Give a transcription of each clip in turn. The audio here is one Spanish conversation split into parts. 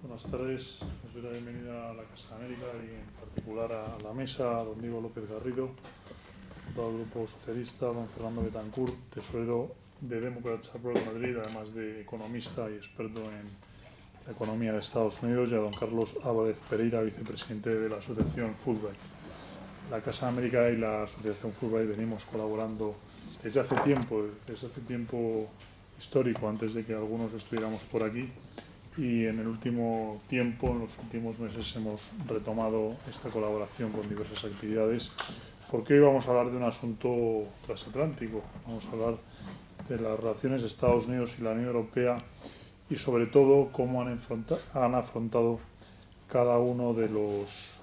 Buenas tardes, os doy la bienvenida a la Casa de América y en particular a la mesa, a don Diego López Garrido, todo el Grupo Socialista, don Fernando Betancourt, tesorero de Democrats Abroad Madrid, además de economista y experto en la economía de Estados Unidos, y a don Carlos Álvarez Pereira, vicepresidente de la Asociación Fulbright. La Casa de América y la Asociación Fulbright venimos colaborando desde hace tiempo histórico, antes de que algunos estuviéramos por aquí. Y en el último tiempo, en los últimos meses, hemos retomado esta colaboración con diversas actividades, porque hoy vamos a hablar de un asunto transatlántico. Vamos a hablar de las relaciones de Estados Unidos y la Unión Europea y, sobre todo, cómo han afrontado cada uno de los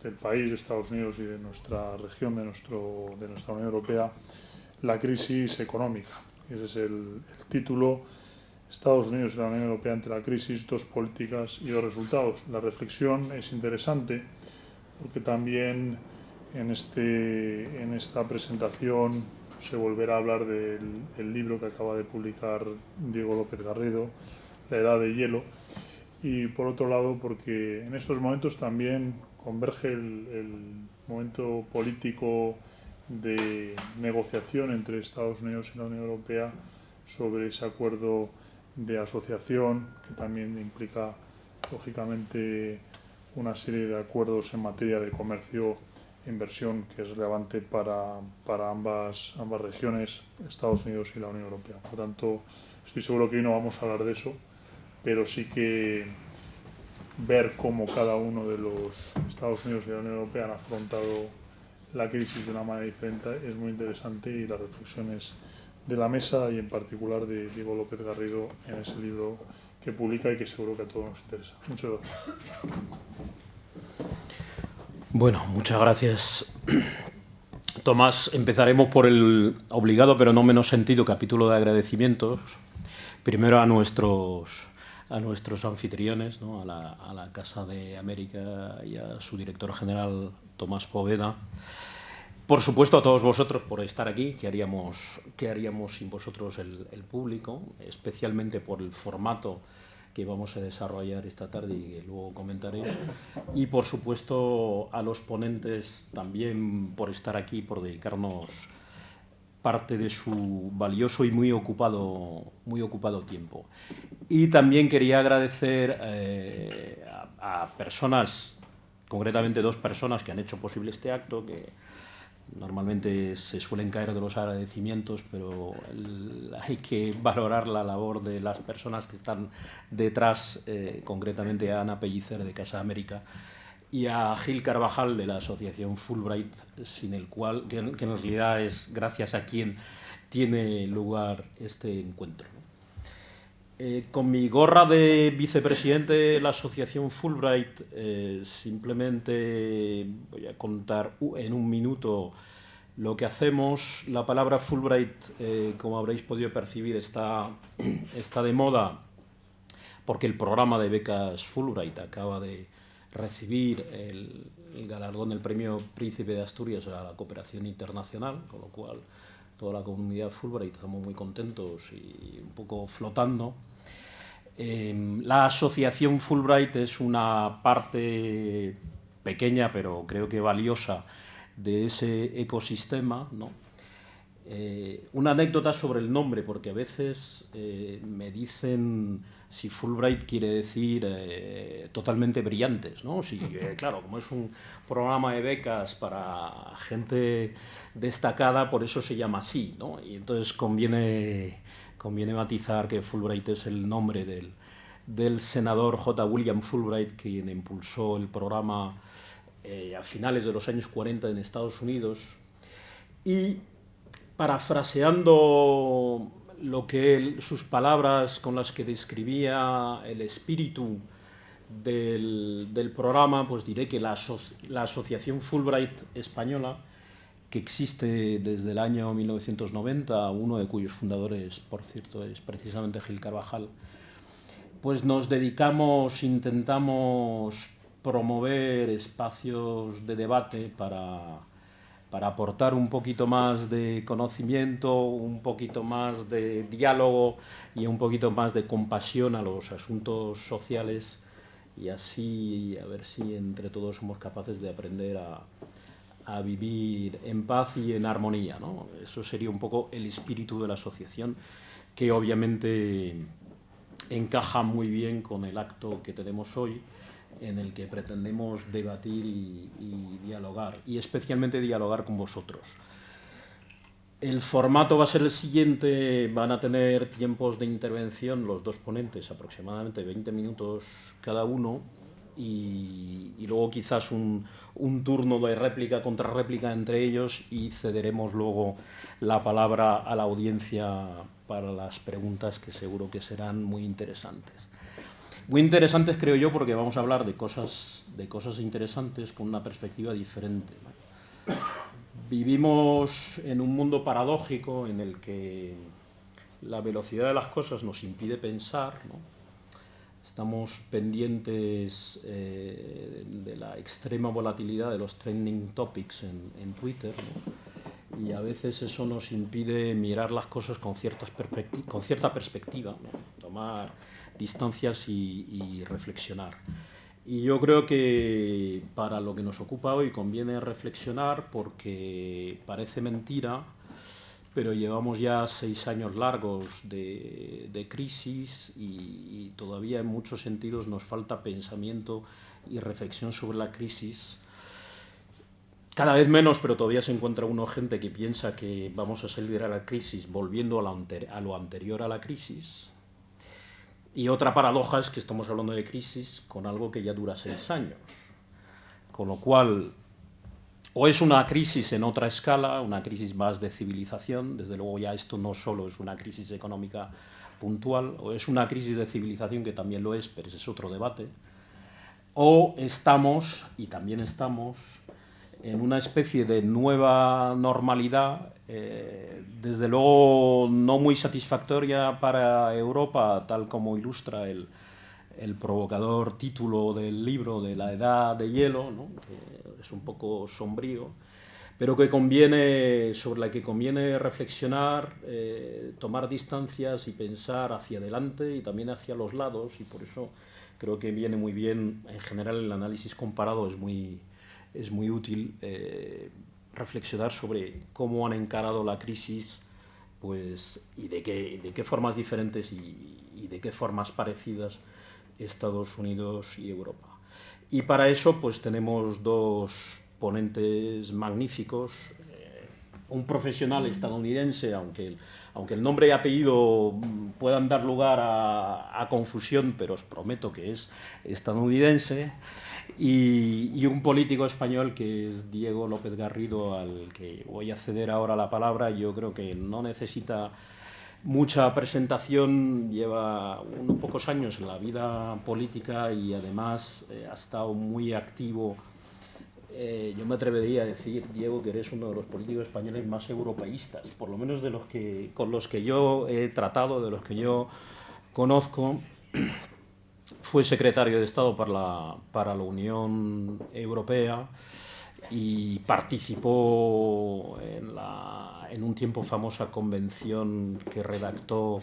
del país de Estados Unidos y de nuestra región, de nuestra Unión Europea, la crisis económica. Ese es el título. Estados Unidos y la Unión Europea ante la crisis, dos políticas y dos resultados. La reflexión es interesante porque también en esta presentación se volverá a hablar del libro que acaba de publicar Diego López Garrido, La Edad de Hielo, y por otro lado porque en estos momentos también converge el momento político de negociación entre Estados Unidos y la Unión Europea sobre ese acuerdo de asociación, que también implica, lógicamente, una serie de acuerdos en materia de comercio e inversión que es relevante para ambas regiones, Estados Unidos y la Unión Europea. Por lo tanto, estoy seguro que hoy no vamos a hablar de eso, pero sí que ver cómo cada uno de los Estados Unidos y la Unión Europea han afrontado la crisis de una manera diferente es muy interesante, y las reflexiones de la mesa y en particular de Diego López Garrido en ese libro que publica y que seguro que a todos nos interesa. Muchas gracias. Bueno, muchas gracias, Tomás. Empezaremos por el obligado pero no menos sentido capítulo de agradecimientos. Primero a nuestros anfitriones, ¿no? a la Casa de América y a su director general, Tomás Poveda. Por supuesto, a todos vosotros por estar aquí. ¿Qué haríamos sin vosotros el público? Especialmente por el formato que vamos a desarrollar esta tarde y que luego comentaré. Y, por supuesto, a los ponentes también por estar aquí, por dedicarnos parte de su valioso y muy ocupado tiempo. Y también quería agradecer a personas, concretamente dos personas que han hecho posible este acto, que normalmente se suelen caer de los agradecimientos, pero hay que valorar la labor de las personas que están detrás, concretamente a Ana Pellicer de Casa América y a Gil Carvajal de la Asociación Fulbright, sin el cual, que en realidad es gracias a quien tiene lugar este encuentro. Con mi gorra de vicepresidente de la Asociación Fulbright, simplemente voy a contar en un minuto lo que hacemos. La palabra Fulbright, como habréis podido percibir, está de moda porque el programa de becas Fulbright acaba de recibir el galardón del Premio Príncipe de Asturias a la cooperación internacional, con lo cual toda la comunidad Fulbright estamos muy contentos y un poco flotando. La asociación Fulbright es una parte pequeña, pero creo que valiosa, de ese ecosistema, ¿no? Una anécdota sobre el nombre, porque a veces me dicen si Fulbright quiere decir totalmente brillantes, ¿no? Si, claro, como es un programa de becas para gente destacada, por eso se llama así, ¿no? Y entonces conviene matizar que Fulbright es el nombre del senador J. William Fulbright, quien impulsó el programa a finales de los años 40 en Estados Unidos. Y parafraseando sus palabras con las que describía el espíritu del programa, pues diré que la Asociación Fulbright española, que existe desde el año 1990, uno de cuyos fundadores, por cierto, es precisamente Gil Carvajal, pues nos intentamos promover espacios de debate para aportar un poquito más de conocimiento, un poquito más de diálogo y un poquito más de compasión a los asuntos sociales y así a ver si entre todos somos capaces de aprender a vivir en paz y en armonía, ¿no? Eso sería un poco el espíritu de la asociación, que obviamente encaja muy bien con el acto que tenemos hoy, en el que pretendemos debatir y dialogar, y especialmente dialogar con vosotros. El formato va a ser el siguiente, van a tener tiempos de intervención los dos ponentes, aproximadamente 20 minutos cada uno, y luego quizás un turno de réplica contra réplica entre ellos, y cederemos luego la palabra a la audiencia para las preguntas, que seguro que serán muy interesantes. Muy interesantes, creo yo, porque vamos a hablar de cosas interesantes con una perspectiva diferente, ¿no? Vivimos en un mundo paradójico en el que la velocidad de las cosas nos impide pensar, ¿no? Estamos pendientes de la extrema volatilidad de los trending topics en Twitter, ¿no? Y a veces eso nos impide mirar las cosas con cierta perspectiva, ¿no? Tomar distancias y reflexionar. Y yo creo que para lo que nos ocupa hoy conviene reflexionar, porque parece mentira, pero llevamos ya 6 años largos de crisis y todavía en muchos sentidos nos falta pensamiento y reflexión sobre la crisis. Cada vez menos, pero todavía se encuentra gente que piensa que vamos a salir a la crisis volviendo a lo anterior a la crisis. Y otra paradoja es que estamos hablando de crisis con algo que ya dura 6 años. Con lo cual, o es una crisis en otra escala, una crisis más de civilización, desde luego ya esto no solo es una crisis económica puntual, o es una crisis de civilización, que también lo es, pero ese es otro debate, o estamos, y también estamos, en una especie de nueva normalidad, desde luego no muy satisfactoria para Europa, tal como ilustra el provocador título del libro de La Edad de Hielo, ¿no? Que es un poco sombrío, pero sobre la que conviene reflexionar, tomar distancias y pensar hacia adelante y también hacia los lados, y por eso creo que viene muy bien. En general, el análisis comparado es muy útil, reflexionar sobre cómo han encarado la crisis, pues, y de qué formas diferentes y de qué formas parecidas Estados Unidos y Europa. Y para eso pues tenemos dos ponentes magníficos, un profesional estadounidense, aunque el nombre y apellido puedan dar lugar a confusión, pero os prometo que es estadounidense, y un político español, que es Diego López Garrido, al que voy a ceder ahora la palabra. Yo creo que no necesita mucha presentación, lleva unos pocos años en la vida política y además ha estado muy activo. Yo me atrevería a decir, Diego, que eres uno de los políticos españoles más europeístas, por lo menos con los que yo he tratado, de los que yo conozco. Fue secretario de Estado para la Unión Europea y participó en un tiempo famosa convención que redactó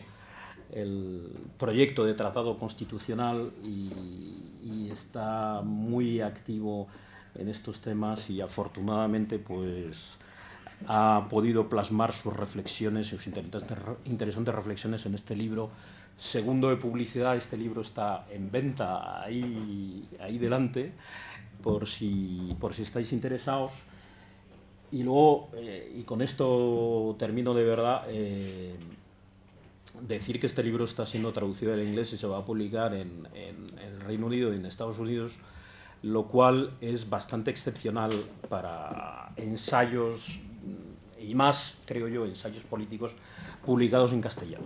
el proyecto de tratado constitucional, y está muy activo en estos temas, y afortunadamente pues ha podido plasmar sus reflexiones, sus interesantes reflexiones en este libro segundo de publicidad. Este libro está en venta ahí delante, por si estáis interesados. Y luego, y con esto termino de verdad, decir que este libro está siendo traducido al inglés y se va a publicar en el Reino Unido y en Estados Unidos, lo cual es bastante excepcional para ensayos, y más, creo yo, ensayos políticos publicados en castellano.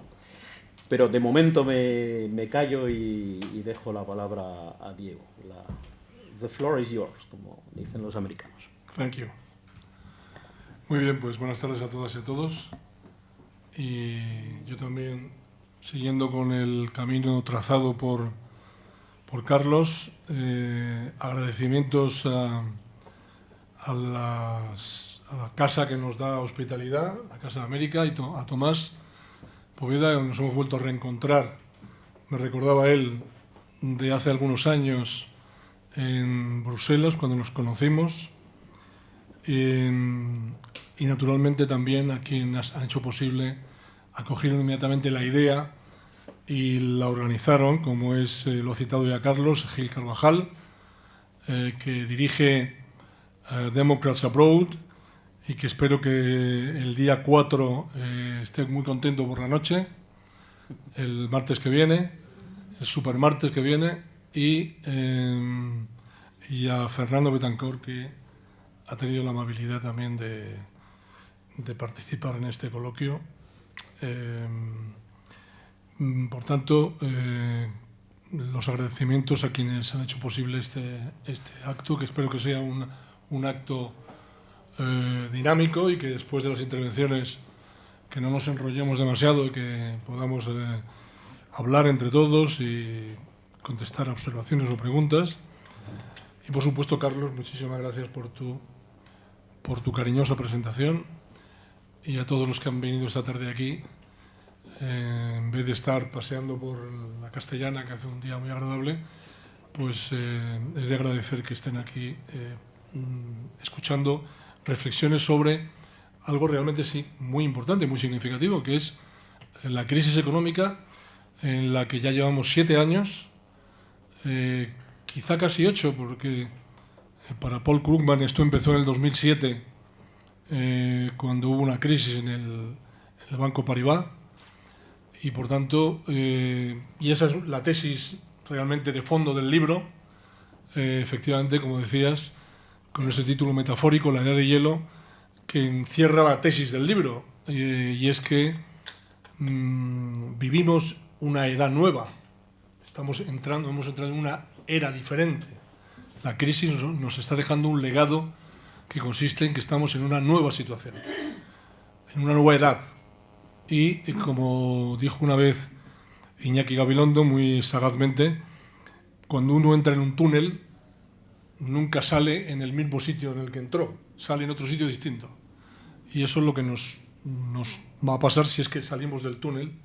Pero de momento me callo y dejo la palabra a Diego. The floor is yours, como dicen los americanos. Thank you. Muy bien, pues buenas tardes a todas y a todos. Y yo también, siguiendo con el camino trazado por Carlos, agradecimientos a la casa que nos da hospitalidad, la Casa de América, y a Tomás Poveda. Nos hemos vuelto a reencontrar. Me recordaba él de hace algunos años en Bruselas, cuando nos conocimos, y naturalmente también a quienes han hecho posible, acogieron inmediatamente la idea y la organizaron, como es, lo ha citado ya Carlos, Gil Carvajal, que dirige Democrats Abroad, y que espero que el día 4 esté muy contento por la noche, el martes que viene, el supermartes que viene, y a Fernando Betancor, que ha tenido la amabilidad también de participar en este coloquio. Por tanto, los agradecimientos a quienes han hecho posible este acto, que espero que sea un acto dinámico, y que después de las intervenciones que no nos enrollemos demasiado y que podamos hablar entre todos y contestar a observaciones o preguntas. Y por supuesto, Carlos, muchísimas gracias por tu cariñosa presentación, y a todos los que han venido esta tarde aquí, en vez de estar paseando por la Castellana, que hace un día muy agradable, pues es de agradecer que estén aquí escuchando reflexiones sobre algo realmente sí muy importante, muy significativo, que es la crisis económica en la que ya llevamos 7 años, quizá casi 8, porque para Paul Krugman esto empezó en el 2007, cuando hubo una crisis en el Banco Paribas, y por tanto, y esa es la tesis realmente de fondo del libro, efectivamente, como decías, con ese título metafórico, La Edad de Hielo, que encierra la tesis del libro, y es que vivimos una edad nueva, hemos entrado en una era diferente. La crisis nos está dejando un legado que consiste en que estamos en una nueva situación, en una nueva edad. Y como dijo una vez Iñaki Gabilondo muy sagazmente, cuando uno entra en un túnel, nunca sale en el mismo sitio en el que entró, sale en otro sitio distinto. Y eso es lo que nos va a pasar si es que salimos del túnel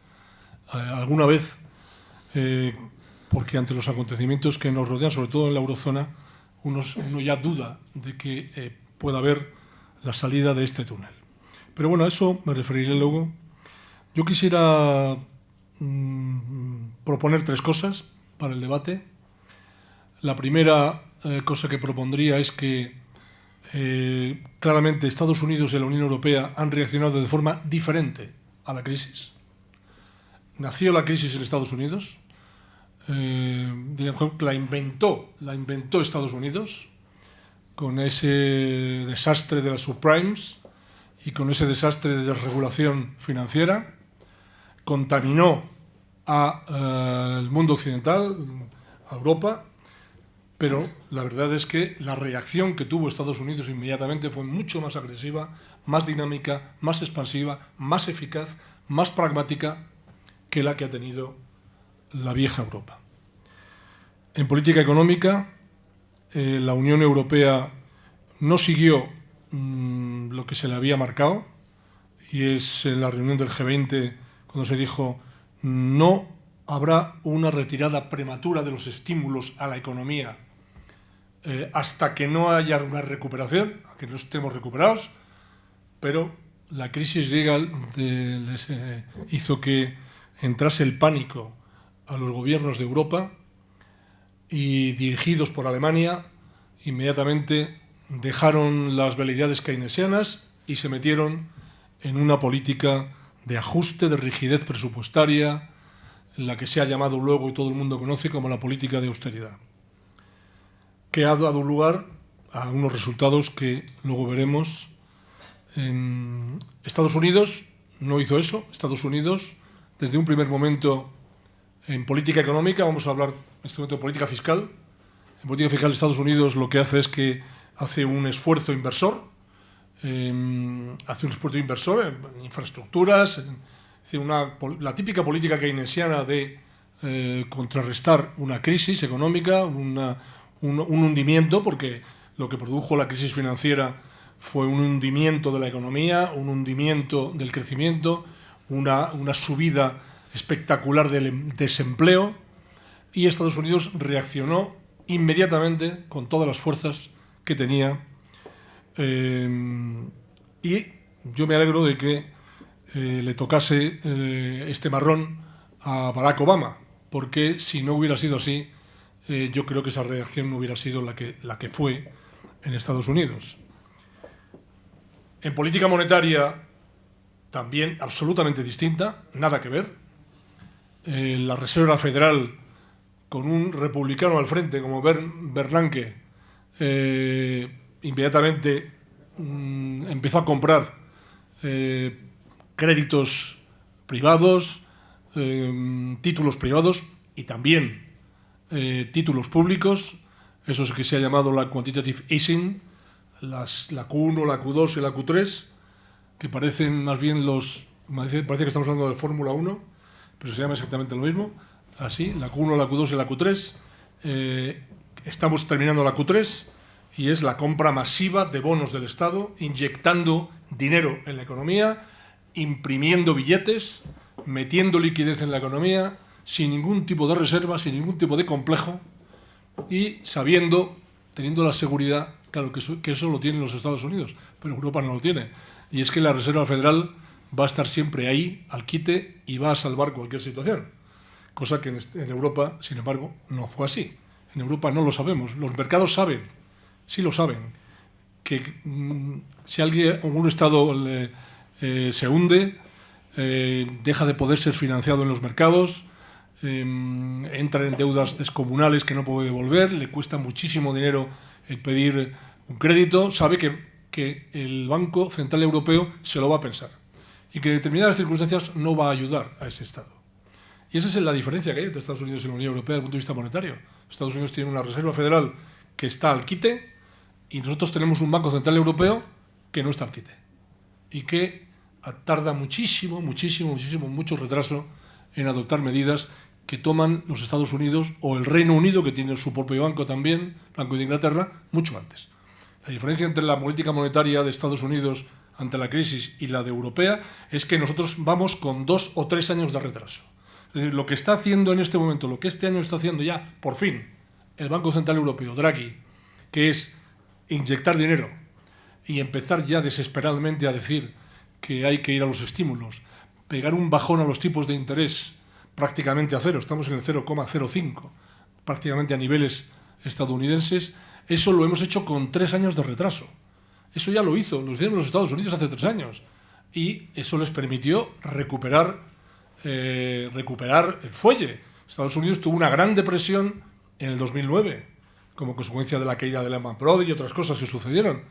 alguna vez, porque ante los acontecimientos que nos rodean, sobre todo en la eurozona, uno ya duda de que pueda haber la salida de este túnel. Pero bueno, a eso me referiré luego. Yo quisiera proponer 3 cosas para el debate. La primera cosa que propondría es que claramente Estados Unidos y la Unión Europea han reaccionado de forma diferente a la crisis. Nació la crisis en Estados Unidos, la inventó Estados Unidos con ese desastre de las subprimes y con ese desastre de desregulación financiera. Contaminó al mundo occidental, a Europa, pero la verdad es que la reacción que tuvo Estados Unidos inmediatamente fue mucho más agresiva, más dinámica, más expansiva, más eficaz, más pragmática que la que ha tenido la vieja Europa. En política económica, la Unión Europea no siguió lo que se le había marcado, y es en la reunión del G20 cuando se dijo no habrá una retirada prematura de los estímulos a la economía hasta que no haya una recuperación, a que no estemos recuperados, pero la crisis griega hizo que entrase el pánico a los gobiernos de Europa, y dirigidos por Alemania inmediatamente dejaron las veleidades keynesianas y se metieron en una política de ajuste, de rigidez presupuestaria, en la que se ha llamado luego y todo el mundo conoce como la política de austeridad, que ha dado lugar a unos resultados que luego veremos. Estados Unidos no hizo eso. Estados Unidos, desde un primer momento, en política económica, vamos a hablar en este momento de política fiscal. En política fiscal, Estados Unidos lo que hace es que hace un esfuerzo inversor, en infraestructuras, la típica política keynesiana de contrarrestar una crisis económica, un hundimiento, porque lo que produjo la crisis financiera fue un hundimiento de la economía, un hundimiento del crecimiento, una subida espectacular del desempleo, y Estados Unidos reaccionó inmediatamente con todas las fuerzas que tenía. Y yo me alegro de que le tocase este marrón a Barack Obama, porque si no hubiera sido así, yo creo que esa reacción no hubiera sido la que fue en Estados Unidos. En política monetaria también absolutamente distinta, nada que ver. La Reserva Federal, con un republicano al frente como Bernanke, inmediatamente empezó a comprar créditos privados, títulos privados y también títulos públicos, eso es que se ha llamado la quantitative easing, la Q1, la Q2 y la Q3, que parecen más bien parece que estamos hablando de Fórmula 1, pero se llama exactamente lo mismo, así, la Q1, la Q2 y la Q3. Estamos terminando la Q3 y es la compra masiva de bonos del Estado, inyectando dinero en la economía, imprimiendo billetes, metiendo liquidez en la economía, sin ningún tipo de reserva, sin ningún tipo de complejo y teniendo la seguridad, claro que eso lo tienen los Estados Unidos, pero Europa no lo tiene. Y es que la Reserva Federal va a estar siempre ahí, al quite, y va a salvar cualquier situación. Cosa que en Europa, sin embargo, no fue así. En Europa no lo sabemos. Los mercados saben, sí lo saben, que si algún Estado se hunde, deja de poder ser financiado en los mercados, entra en deudas descomunales que no puede devolver, le cuesta muchísimo dinero el pedir un crédito, sabe que el Banco Central Europeo se lo va a pensar y que en determinadas circunstancias no va a ayudar a ese Estado. Y esa es la diferencia que hay entre Estados Unidos y la Unión Europea desde el punto de vista monetario. Estados Unidos tiene una Reserva Federal que está al quite y nosotros tenemos un Banco Central Europeo que no está al quite y que tarda mucho retraso en adoptar medidas que toman los Estados Unidos o el Reino Unido, que tiene su propio banco también, Banco de Inglaterra, mucho antes. La diferencia entre la política monetaria de Estados Unidos ante la crisis y la de europea es que nosotros vamos con 2 o 3 años de retraso. Es decir, lo que está haciendo en este momento, lo que este año está haciendo ya, por fin, el Banco Central Europeo, Draghi, que es inyectar dinero y empezar ya desesperadamente a decir que hay que ir a los estímulos, pegar un bajón a los tipos de interés prácticamente a cero, estamos en el 0,05, prácticamente a niveles estadounidenses. Eso lo hemos hecho con 3 años de retraso. Eso ya lo hicieron los Estados Unidos hace 3 años. Y eso les permitió recuperar el fuelle. Estados Unidos tuvo una gran depresión en el 2009, como consecuencia de la caída de Lehman Brothers y otras cosas que sucedieron.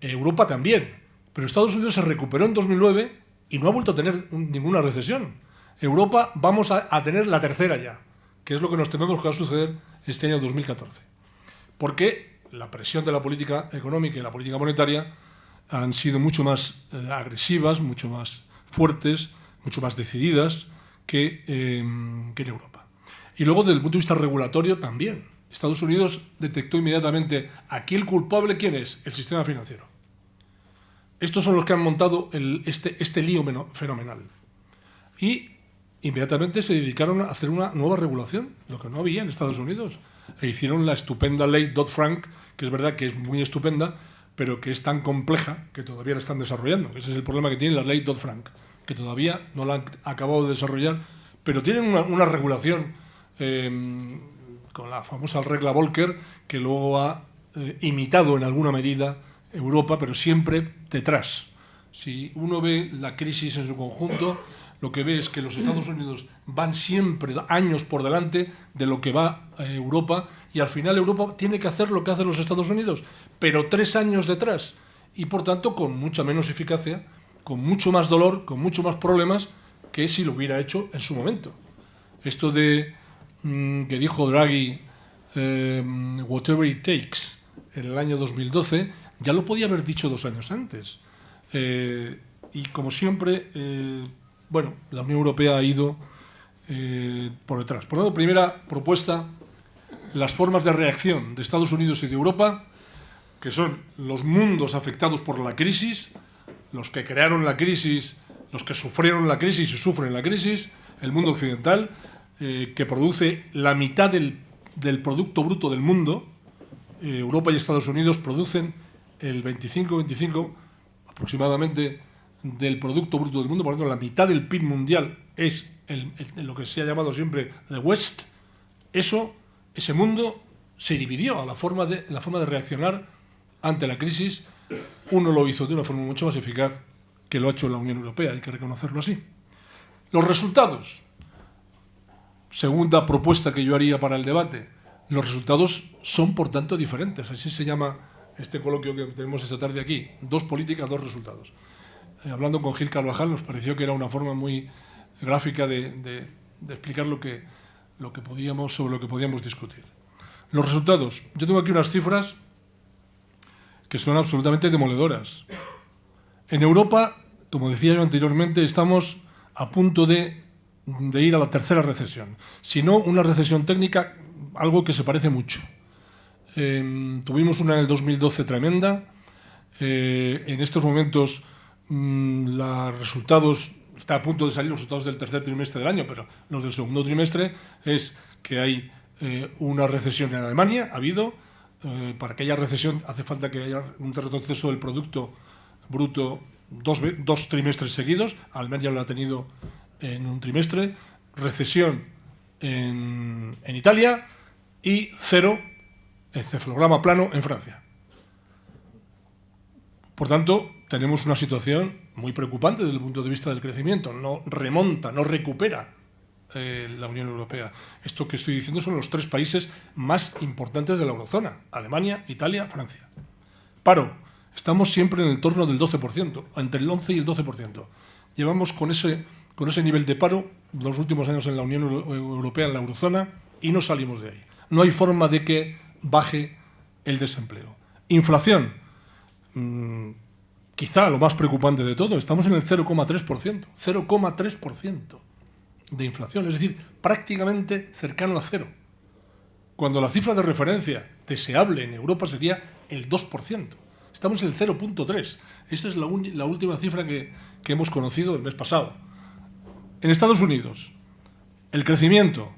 Europa también. Pero Estados Unidos se recuperó en 2009 y no ha vuelto a tener ninguna recesión. Europa vamos a tener la tercera ya, que es lo que nos tememos que va a suceder este año 2014. Porque la presión de la política económica y la política monetaria han sido mucho más agresivas, mucho más fuertes, mucho más decididas que en Europa. Y luego, desde el punto de vista regulatorio, también. Estados Unidos detectó inmediatamente aquí el culpable, ¿quién es? El sistema financiero. Estos son los que han montado este lío fenomenal. Y inmediatamente se dedicaron a hacer una nueva regulación, lo que no había en Estados Unidos. E hicieron la estupenda ley Dodd-Frank, que es verdad que es muy estupenda, pero que es tan compleja que todavía la están desarrollando. Ese es el problema que tiene la ley Dodd-Frank, que todavía no la han acabado de desarrollar, pero tienen una regulación con la famosa regla Volcker, que luego ha imitado en alguna medida Europa, pero siempre detrás. Si uno ve la crisis en su conjunto, lo que ve es que los Estados Unidos van siempre años por delante de lo que va Europa, y al final Europa tiene que hacer lo que hacen los Estados Unidos, pero 3 años detrás, y por tanto con mucha menos eficacia, con mucho más dolor, con mucho más problemas que si lo hubiera hecho en su momento. Esto que dijo Draghi, whatever it takes, en el año 2012, ya lo podía haber dicho 2 años antes. Y como siempre, la Unión Europea ha ido por detrás. Por lo tanto, primera propuesta, las formas de reacción de Estados Unidos y de Europa, que son los mundos afectados por la crisis, los que crearon la crisis, los que sufrieron la crisis y sufren la crisis, el mundo occidental, que produce la mitad del Producto Bruto del mundo. Europa y Estados Unidos producen el 25 aproximadamente del Producto Bruto del mundo, por lo tanto la mitad del PIB mundial es lo que se ha llamado siempre the West. Ese mundo se dividió a la forma de reaccionar ante la crisis. Uno lo hizo de una forma mucho más eficaz que lo ha hecho la Unión Europea, hay que reconocerlo así. Los resultados, segunda propuesta que yo haría para el debate, los resultados son por tanto diferentes, así se llama este coloquio que tenemos esta tarde aquí, 2 políticas, 2 resultados. Hablando con Gil Carvajal nos pareció que era una forma muy gráfica de explicar sobre lo que podíamos discutir. Los resultados, yo tengo aquí unas cifras que son absolutamente demoledoras. En Europa, como decía yo anteriormente, estamos a punto de ir a la tercera recesión. Si no, una recesión técnica, algo que se parece mucho. Tuvimos una en el 2012 tremenda. En estos momentos los resultados, está a punto de salir los resultados del tercer trimestre del año, pero los del segundo trimestre es que hay una recesión en Alemania, ha habido. Para que haya recesión hace falta que haya un retroceso del Producto Bruto 2 trimestres seguidos. Alemania lo ha tenido en un trimestre. Recesión en Italia y 0, encefalograma plano, en Francia. Por tanto, tenemos una situación muy preocupante desde el punto de vista del crecimiento. No remonta, no recupera la Unión Europea. Esto que estoy diciendo son los 3 países más importantes de la eurozona: Alemania, Italia, Francia. Paro, estamos siempre en el entorno del 12%, entre el 11 y el 12%. Llevamos con ese nivel de paro los últimos años en la Unión Europea, en la eurozona, y no salimos de ahí. No hay forma de que baje el desempleo. Inflación, quizá lo más preocupante de todo, estamos en el 0,3%, 0,3% de inflación, es decir, prácticamente cercano a 0. Cuando la cifra de referencia deseable en Europa sería el 2%. Estamos en el 0,3%. Esa es la última cifra que hemos conocido el mes pasado. En Estados Unidos, el crecimiento,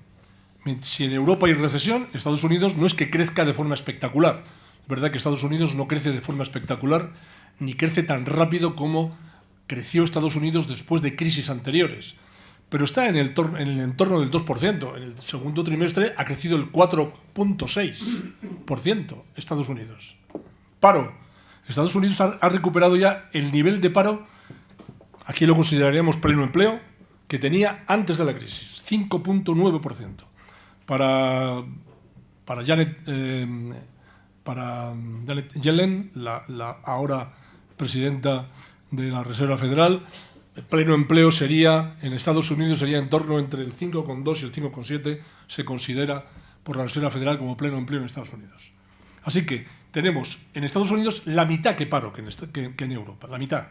si en Europa hay recesión, Estados Unidos no es que crezca de forma espectacular. Es verdad que Estados Unidos no crece de forma espectacular, ni crece tan rápido como creció Estados Unidos después de crisis anteriores. Pero está en el entorno del 2%. En el segundo trimestre ha crecido el 4,6% Estados Unidos. Paro. Estados Unidos ha recuperado ya el nivel de paro, aquí lo consideraríamos pleno empleo, que tenía antes de la crisis, 5,9%. Para Janet Yellen, la ahora presidenta de la Reserva Federal, el pleno empleo sería, en Estados Unidos sería en torno entre el 5,2 y el 5,7, se considera por la Reserva Federal como pleno empleo en Estados Unidos. Así que tenemos en Estados Unidos la mitad que paro que en Europa, la mitad.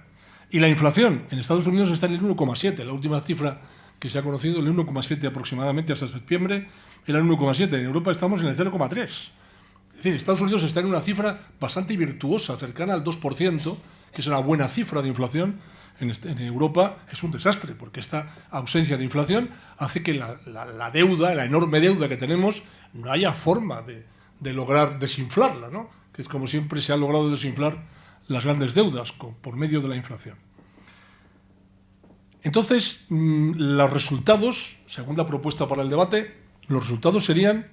Y la inflación en Estados Unidos está en el 1,7, la última cifra que se ha conocido, el 1,7 aproximadamente hasta septiembre, era el 1,7. En Europa estamos en el 0,3. Es decir, Estados Unidos está en una cifra bastante virtuosa, cercana al 2%, que es una buena cifra de inflación. En Europa es un desastre, porque esta ausencia de inflación hace que la deuda, la enorme deuda que tenemos, no haya forma de lograr desinflarla, ¿no? Que es como siempre se ha logrado desinflar las grandes deudas por medio de la inflación. Entonces, los resultados, según la propuesta para el debate, los resultados serían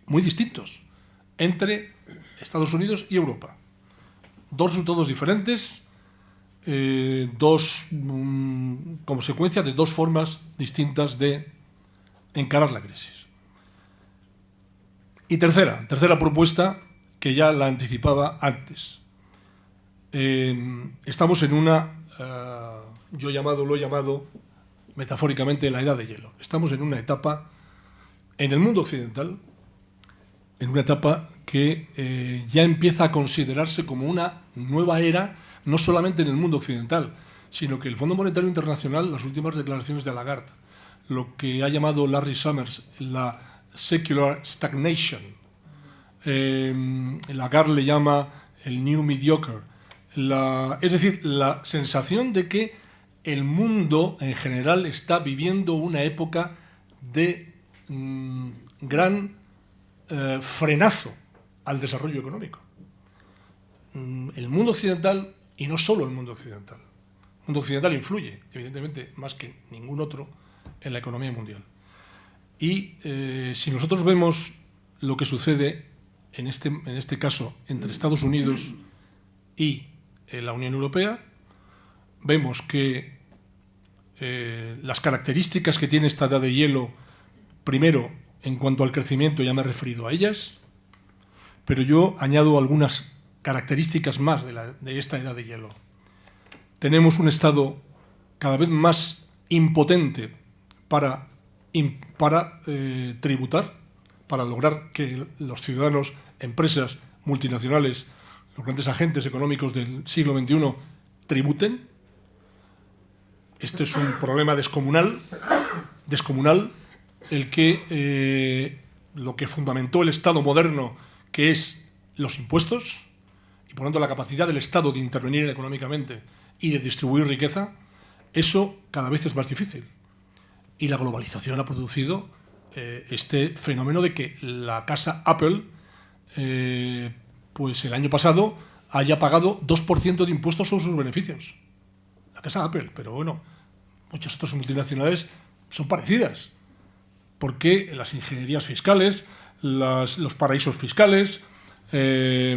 muy distintos entre Estados Unidos y Europa. 2 resultados diferentes, consecuencia de 2 formas distintas de encarar la crisis. Y tercera propuesta, que ya la anticipaba antes. Estamos en una, lo he llamado metafóricamente la edad de hielo. Estamos en una etapa, en el mundo occidental, en una etapa que ya empieza a considerarse como una nueva era, no solamente en el mundo occidental, sino que el Fondo Monetario Internacional, las últimas declaraciones de Lagarde, lo que ha llamado Larry Summers la secular stagnation, Lagarde le llama el new mediocre, es decir, la sensación de que el mundo en general está viviendo una época de gran frenazo al desarrollo económico. El mundo occidental, y no solo el mundo occidental influye, evidentemente, más que ningún otro en la economía mundial. Y si nosotros vemos lo que sucede en este caso entre Estados Unidos y la Unión Europea, vemos que las características que tiene esta edad de hielo, primero, en cuanto al crecimiento, ya me he referido a ellas, pero yo añado algunas características más de esta edad de hielo. Tenemos un Estado cada vez más impotente para tributar, para lograr que los ciudadanos, empresas, multinacionales, los grandes agentes económicos del siglo XXI tributen. Este es un problema descomunal, el que lo que fundamentó el Estado moderno, que es los impuestos, y por lo tanto la capacidad del Estado de intervenir económicamente y de distribuir riqueza, eso cada vez es más difícil. Y la globalización ha producido este fenómeno de que la casa Apple, pues el año pasado, haya pagado 2% de impuestos sobre sus beneficios. La casa Apple, pero bueno, muchas otras multinacionales son parecidas, porque las ingenierías fiscales, los paraísos fiscales, de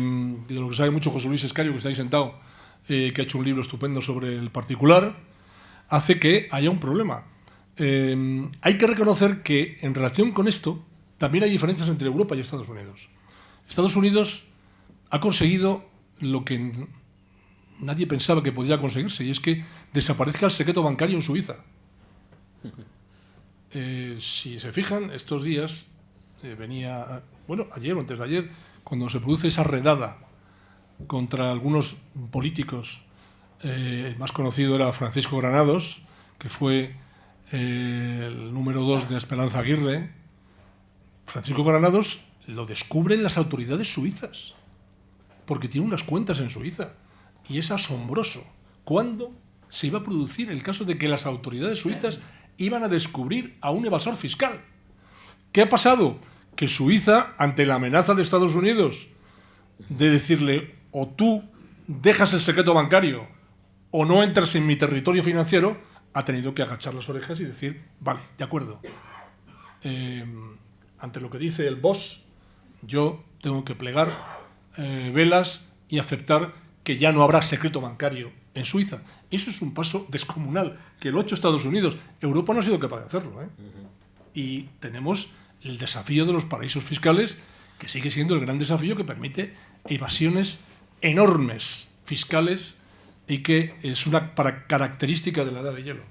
lo que sabe mucho José Luis Escario, que está ahí sentado, que ha hecho un libro estupendo sobre el particular, hace que haya un problema. Hay que reconocer que en relación con esto también hay diferencias entre Europa y Estados Unidos. Estados Unidos ha conseguido lo que nadie pensaba que podría conseguirse, y es que desaparezca el secreto bancario en Suiza. Si se fijan, estos días ayer o antes de ayer, cuando se produce esa redada contra algunos políticos, el más conocido era Francisco Granados, que fue el número 2 de Esperanza Aguirre. Francisco Granados lo descubren las autoridades suizas, porque tiene unas cuentas en Suiza, y es asombroso. ¿Cuándo se iba a producir el caso de que las autoridades suizas iban a descubrir a un evasor fiscal? ¿Qué ha pasado? Que Suiza, ante la amenaza de Estados Unidos de decirle o tú dejas el secreto bancario o no entras en mi territorio financiero, ha tenido que agachar las orejas y decir, vale, de acuerdo. Ante lo que dice el boss, yo tengo que plegar velas y aceptar que ya no habrá secreto bancario en Suiza. Eso es un paso descomunal, que lo ha hecho Estados Unidos. Europa no ha sido capaz de hacerlo, Y tenemos el desafío de los paraísos fiscales, que sigue siendo el gran desafío que permite evasiones enormes fiscales y que es una característica de la edad de hielo.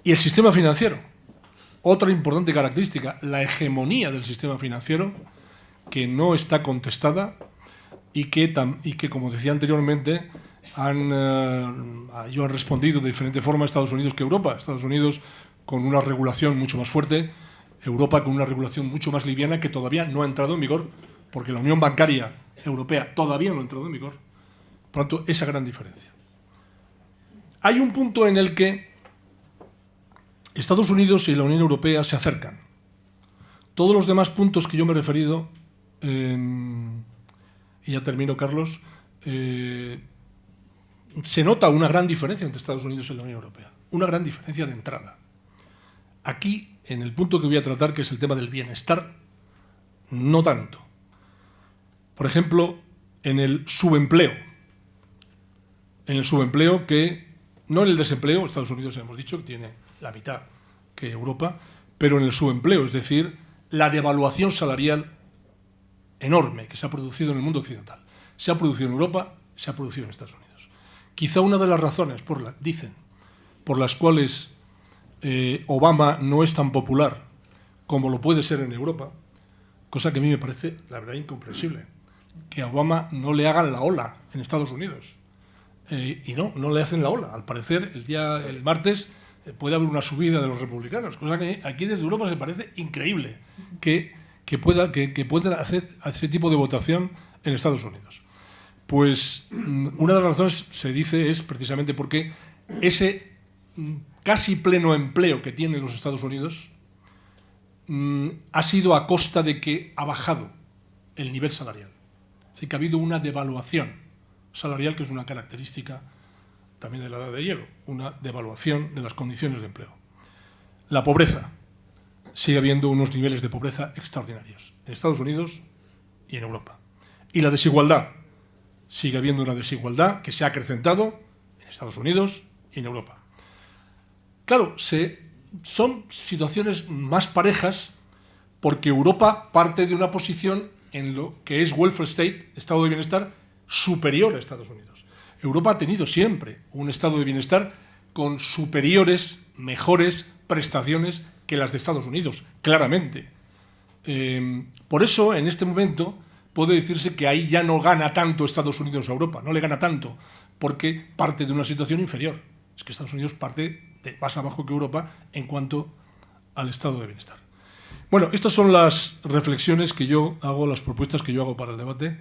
Y el sistema financiero, otra importante característica, la hegemonía del sistema financiero, que no está contestada y que como decía anteriormente, han respondido de diferente forma a Estados Unidos que Europa. Estados Unidos con una regulación mucho más fuerte, Europa con una regulación mucho más liviana, que todavía no ha entrado en vigor, porque la Unión Bancaria Europea todavía no ha entrado en vigor. Por lo tanto, esa gran diferencia. Hay un punto en el que Estados Unidos y la Unión Europea se acercan. Todos los demás puntos que yo me he referido, y ya termino, Carlos, se nota una gran diferencia entre Estados Unidos y la Unión Europea. Una gran diferencia de entrada. Aquí, en el punto que voy a tratar, que es el tema del bienestar, no tanto. Por ejemplo, en el subempleo. En el subempleo que, no en el desempleo, Estados Unidos hemos dicho que tiene la mitad que Europa, pero en el subempleo, es decir, la devaluación salarial enorme que se ha producido en el mundo occidental. Se ha producido en Europa, se ha producido en Estados Unidos. Quizá una de las razones, dicen, por las cuales Obama no es tan popular como lo puede ser en Europa, cosa que a mí me parece, la verdad, incomprensible, que a Obama no le hagan la ola en Estados Unidos. Y no le hacen la ola. Al parecer, el martes puede haber una subida de los republicanos, cosa que aquí desde Europa se parece increíble que puedan hacer ese tipo de votación en Estados Unidos. Pues una de las razones, se dice, es precisamente porque ese casi pleno empleo que tienen los Estados Unidos ha sido a costa de que ha bajado el nivel salarial. Así que ha habido una devaluación salarial, que es una característica también de la edad de hielo, una devaluación de las condiciones de empleo. La pobreza. Sigue habiendo unos niveles de pobreza extraordinarios en Estados Unidos y en Europa. Y la desigualdad. Sigue habiendo una desigualdad que se ha acrecentado en Estados Unidos y en Europa. Claro, son situaciones más parejas porque Europa parte de una posición en lo que es welfare state, estado de bienestar, superior a Estados Unidos. Europa ha tenido siempre un estado de bienestar con superiores, mejores prestaciones que las de Estados Unidos, claramente. Por eso, en este momento, puede decirse que ahí ya no gana tanto Estados Unidos a Europa, no le gana tanto, porque parte de una situación inferior. Es que Estados Unidos parte de más abajo que Europa en cuanto al estado de bienestar. Bueno, estas son las reflexiones que yo hago, las propuestas que yo hago para el debate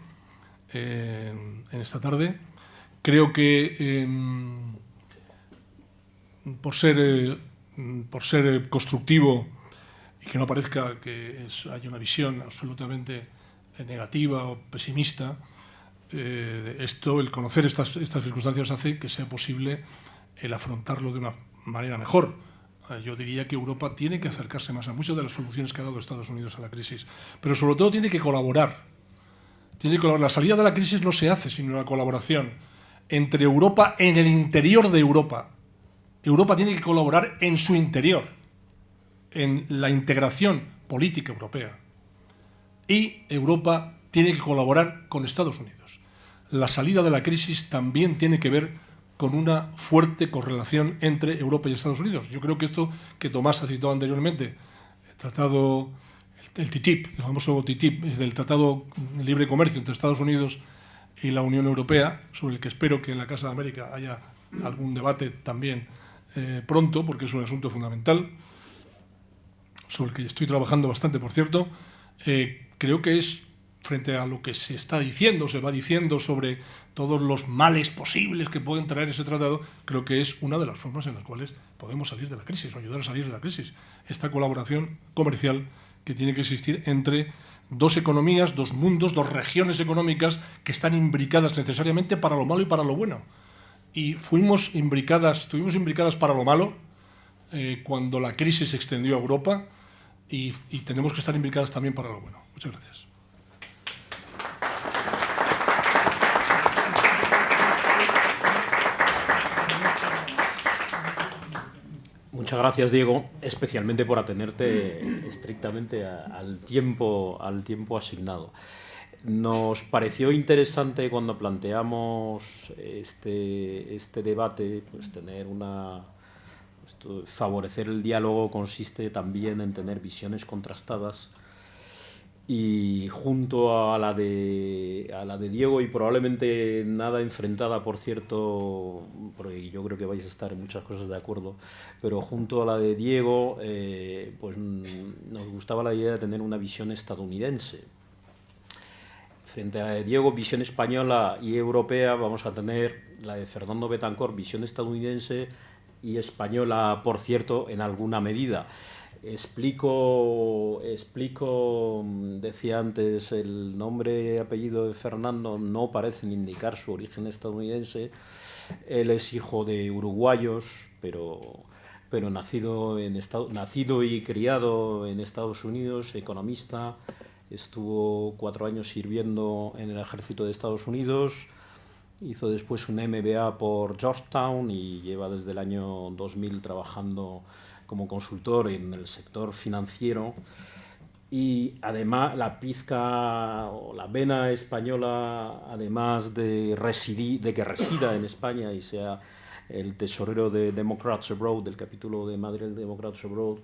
en esta tarde. Creo que por ser constructivo y que no parezca que haya una visión absolutamente negativa o pesimista, el conocer estas circunstancias hace que sea posible el afrontarlo de una manera mejor. Yo diría que Europa tiene que acercarse más a muchas de las soluciones que ha dado Estados Unidos a la crisis, pero sobre todo tiene que colaborar. La salida de la crisis no se hace sin una colaboración entre Europa en el interior de Europa. Europa tiene que colaborar en su interior, en la integración política europea. Y Europa tiene que colaborar con Estados Unidos. La salida de la crisis también tiene que ver con una fuerte correlación entre Europa y Estados Unidos. Yo creo que esto que Tomás ha citado anteriormente, el TTIP, el famoso TTIP, es del Tratado de Libre Comercio entre Estados Unidos y la Unión Europea, sobre el que espero que en la Casa de América haya algún debate también pronto, porque es un asunto fundamental, sobre el que estoy trabajando bastante, por cierto. Creo que es, frente a lo que se va diciendo sobre todos los males posibles que pueden traer ese tratado, creo que es una de las formas en las cuales podemos salir de la crisis o ayudar a salir de la crisis. Esta colaboración comercial que tiene que existir entre dos economías, dos mundos, dos regiones económicas que están imbricadas necesariamente para lo malo y para lo bueno. Y estuvimos imbricadas para lo malo cuando la crisis se extendió a Europa y tenemos que estar imbricadas también para lo bueno. Muchas gracias. Muchas gracias, Diego, especialmente por atenerte estrictamente al tiempo asignado. Nos pareció interesante cuando planteamos este debate, pues favorecer el diálogo consiste también en tener visiones contrastadas, y junto a la de Diego, y probablemente nada enfrentada, por cierto, porque yo creo que vais a estar en muchas cosas de acuerdo, pero junto a la de Diego, pues nos gustaba la idea de tener una visión estadounidense. Frente a la de Diego, visión española y europea, vamos a tener la de Fernando Betancor, visión estadounidense y española, por cierto, en alguna medida. Explico, decía antes, el nombre y apellido de Fernando no parecen indicar su origen estadounidense. Él es hijo de uruguayos, pero nacido y criado en Estados Unidos, economista. Estuvo 4 años sirviendo en el ejército de Estados Unidos, hizo después un MBA por Georgetown y lleva desde el año 2000 trabajando como consultor en el sector financiero. Y además la pizca o la vena española, además de que resida en España y sea el tesorero de Democrats Abroad, del capítulo de Madrid de Democrats Abroad,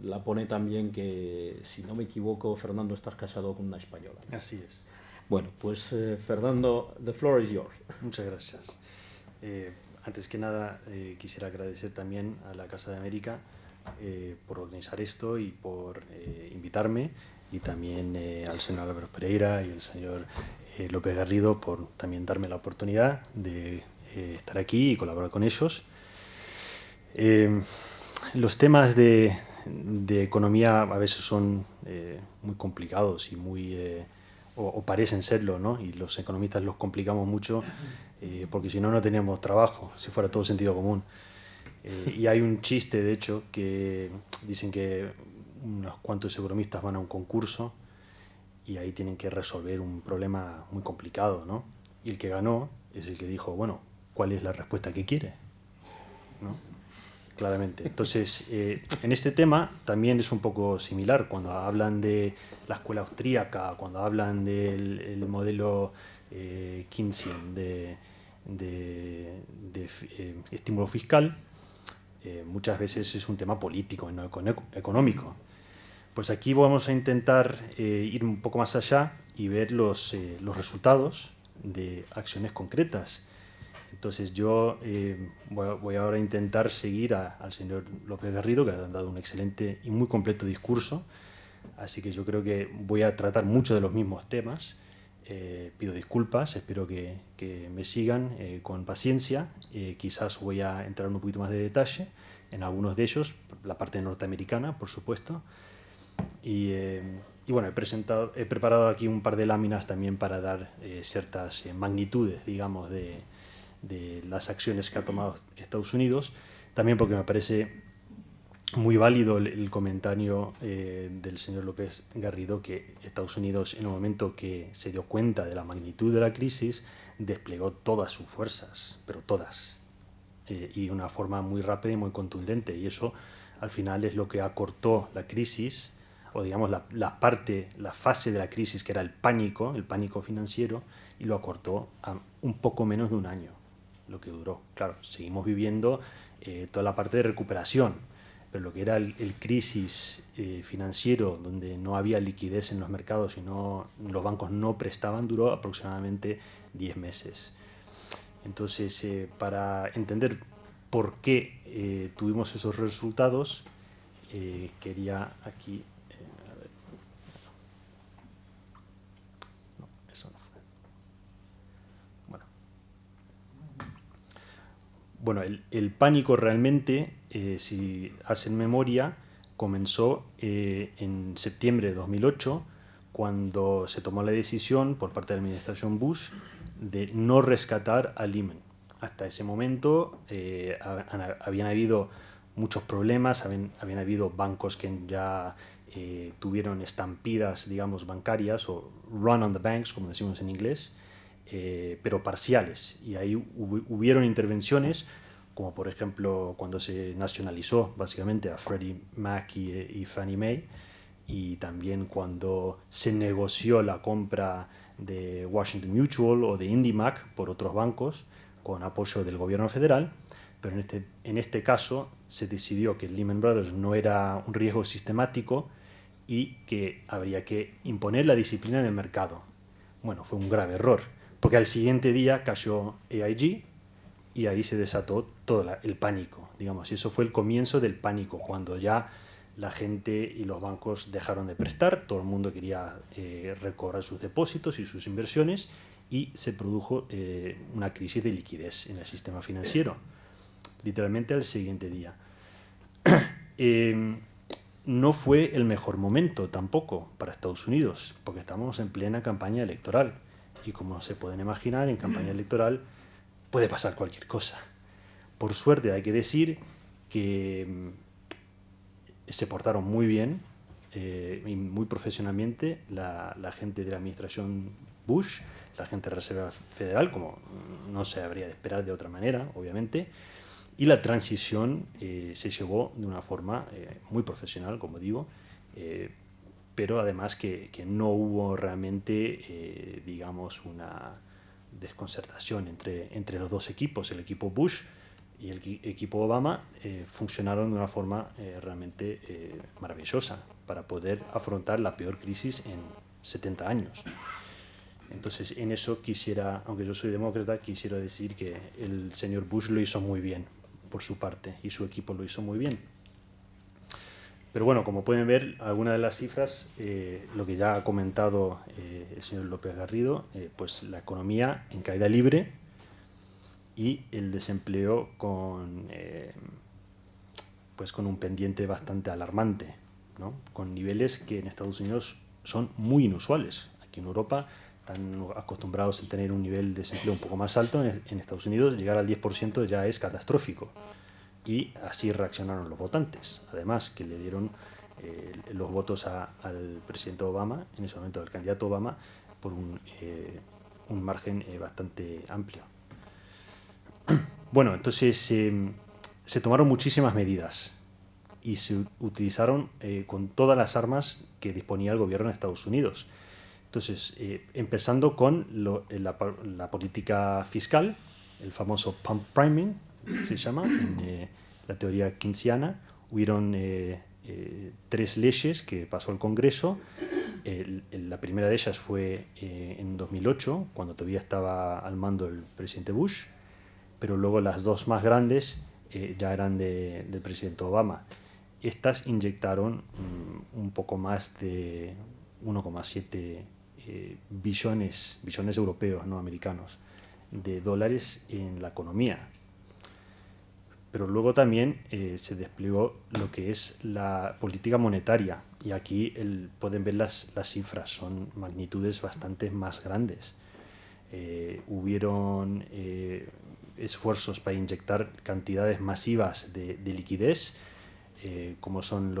la pone también que, si no me equivoco, Fernando, estás casado con una española. Así es. Bueno, pues Fernando, the floor is yours. Muchas gracias. Antes que nada, quisiera agradecer también a la Casa de América por organizar esto y por invitarme, y también al señor Álvaro Pereira y al señor López Garrido por también darme la oportunidad de estar aquí y colaborar con ellos. Los temas de economía a veces son muy complicados y o parecen serlo, ¿no? Y los economistas los complicamos mucho porque si no, no teníamos trabajo, si fuera todo sentido común. Y hay un chiste, de hecho, que dicen que unos cuantos economistas van a un concurso y ahí tienen que resolver un problema muy complicado, ¿no? Y el que ganó es el que dijo, bueno, ¿cuál es la respuesta que quiere? ¿No? Claramente. Entonces, en este tema también es un poco similar. Cuando hablan de la escuela austríaca, cuando hablan del modelo Keynesian de estímulo fiscal, muchas veces es un tema político y no económico. Pues aquí vamos a intentar ir un poco más allá y ver los resultados de acciones concretas. Entonces yo voy ahora a intentar seguir al señor López Garrido, que ha dado un excelente y muy completo discurso, así que yo creo que voy a tratar muchos de los mismos temas. Pido disculpas, espero que me sigan con paciencia. Quizás voy a entrar un poquito más de detalle en algunos de ellos, la parte norteamericana, por supuesto. Y bueno, he preparado aquí un par de láminas también para dar ciertas magnitudes, digamos, de las acciones que ha tomado Estados Unidos, también porque me parece muy válido el comentario del señor López Garrido, que Estados Unidos, en el momento que se dio cuenta de la magnitud de la crisis, desplegó todas sus fuerzas, pero todas, y de una forma muy rápida y muy contundente, y eso al final es lo que acortó la crisis, o digamos la fase de la crisis que era el pánico financiero, y lo acortó a un poco menos de un año, lo que duró. Claro, seguimos viviendo toda la parte de recuperación, pero lo que era el crisis financiero, donde no había liquidez en los mercados y los bancos no prestaban, duró aproximadamente 10 meses. Entonces, para entender por qué tuvimos esos resultados, quería aquí... a ver, no, eso no fue. Bueno, el pánico realmente, si hacen memoria, comenzó en septiembre de 2008, cuando se tomó la decisión por parte de la administración Bush de no rescatar a Lehman. Hasta ese momento habían habido muchos problemas, habían habido bancos que ya tuvieron estampidas, digamos, bancarias, o run on the banks, como decimos en inglés, pero parciales, y ahí hubieron intervenciones, como por ejemplo cuando se nacionalizó básicamente a Freddie Mac y Fannie Mae, y también cuando se negoció la compra de Washington Mutual o de IndyMac por otros bancos con apoyo del gobierno federal. Pero en este caso se decidió que Lehman Brothers no era un riesgo sistemático y que habría que imponer la disciplina del mercado. Bueno, fue un grave error, porque al siguiente día cayó AIG y ahí se desató todo el pánico, digamos, y eso fue el comienzo del pánico, cuando ya la gente y los bancos dejaron de prestar, todo el mundo quería recobrar sus depósitos y sus inversiones, y se produjo una crisis de liquidez en el sistema financiero, literalmente al siguiente día. No fue el mejor momento tampoco para Estados Unidos, porque estamos en plena campaña electoral, y como se pueden imaginar, en campaña electoral puede pasar cualquier cosa. Por suerte hay que decir que se portaron muy bien y muy profesionalmente la gente de la administración Bush, la gente de la Reserva Federal, como no se habría de esperar de otra manera, obviamente, y la transición se llevó de una forma muy profesional, como digo, pero además que no hubo realmente, digamos, una desconcertación entre los dos equipos. El equipo Bush y el equipo Obama funcionaron de una forma realmente maravillosa para poder afrontar la peor crisis en 70 años. Entonces, en eso quisiera, aunque yo soy demócrata, quisiera decir que el señor Bush lo hizo muy bien por su parte y su equipo lo hizo muy bien. Pero bueno, como pueden ver, algunas de las cifras, lo que ya ha comentado el señor López Garrido, pues la economía en caída libre y el desempleo con pues con un pendiente bastante alarmante, ¿no? Con niveles que en Estados Unidos son muy inusuales. Aquí en Europa están acostumbrados a tener un nivel de desempleo un poco más alto. En Estados Unidos llegar al 10% ya es catastrófico. Y así reaccionaron los votantes. Además, que le dieron los votos al presidente Obama, en ese momento al candidato Obama, por un margen bastante amplio. Bueno, entonces se tomaron muchísimas medidas y se utilizaron con todas las armas que disponía el gobierno de Estados Unidos. Entonces, empezando con la política fiscal, el famoso pump priming, que se llama en la teoría keynesiana. Hubieron 3 leyes que pasó el Congreso. La primera de ellas fue en 2008, cuando todavía estaba al mando el presidente Bush, pero luego las 2 más grandes ya eran del presidente Obama. Estas inyectaron un poco más de 1,7 billones europeos, no americanos, de dólares en la economía. Pero luego también se desplegó lo que es la política monetaria, y aquí pueden ver las cifras, son magnitudes bastante más grandes. Hubieron esfuerzos para inyectar cantidades masivas de liquidez, como son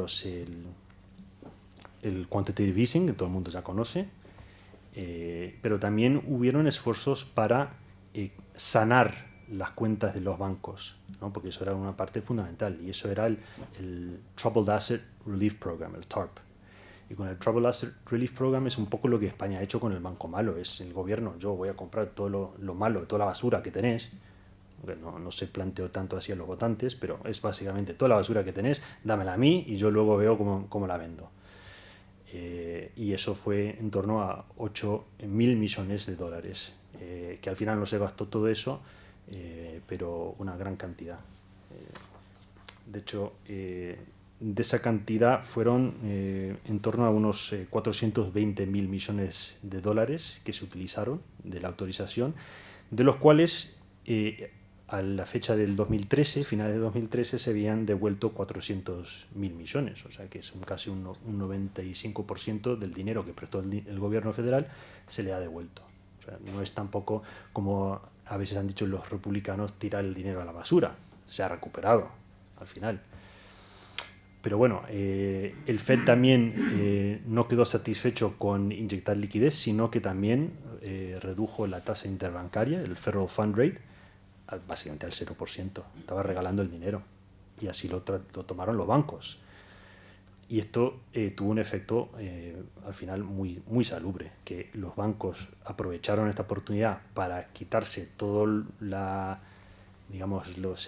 el quantitative easing, que todo el mundo ya conoce, pero también hubieron esfuerzos para sanar las cuentas de los bancos, ¿no? Porque eso era una parte fundamental, y eso era el Troubled Asset Relief Program, el TARP. Y con el Troubled Asset Relief Program es un poco lo que España ha hecho con el Banco Malo. Es el gobierno: yo voy a comprar todo lo malo, toda la basura que tenés. No se planteó tanto así a los votantes, pero es básicamente toda la basura que tenés, dámela a mí y yo luego veo cómo la vendo. Y eso fue en torno a 8.000 millones de dólares, que al final no se gastó todo eso, pero una gran cantidad. De hecho, de esa cantidad fueron en torno a unos 420.000 millones de dólares que se utilizaron de la autorización, de los cuales a la fecha del 2013, finales de 2013, se habían devuelto 400.000 millones, o sea que es casi un 95% del dinero que prestó el gobierno federal se le ha devuelto. O sea, no es tampoco como a veces han dicho los republicanos, tirar el dinero a la basura. Se ha recuperado al final. Pero bueno, el FED también no quedó satisfecho con inyectar liquidez, sino que también redujo la tasa interbancaria, el Federal Fund Rate, básicamente al 0%. Estaba regalando el dinero, y así lo tomaron los bancos. Y esto tuvo un efecto al final muy, muy salubre, que los bancos aprovecharon esta oportunidad para quitarse todos los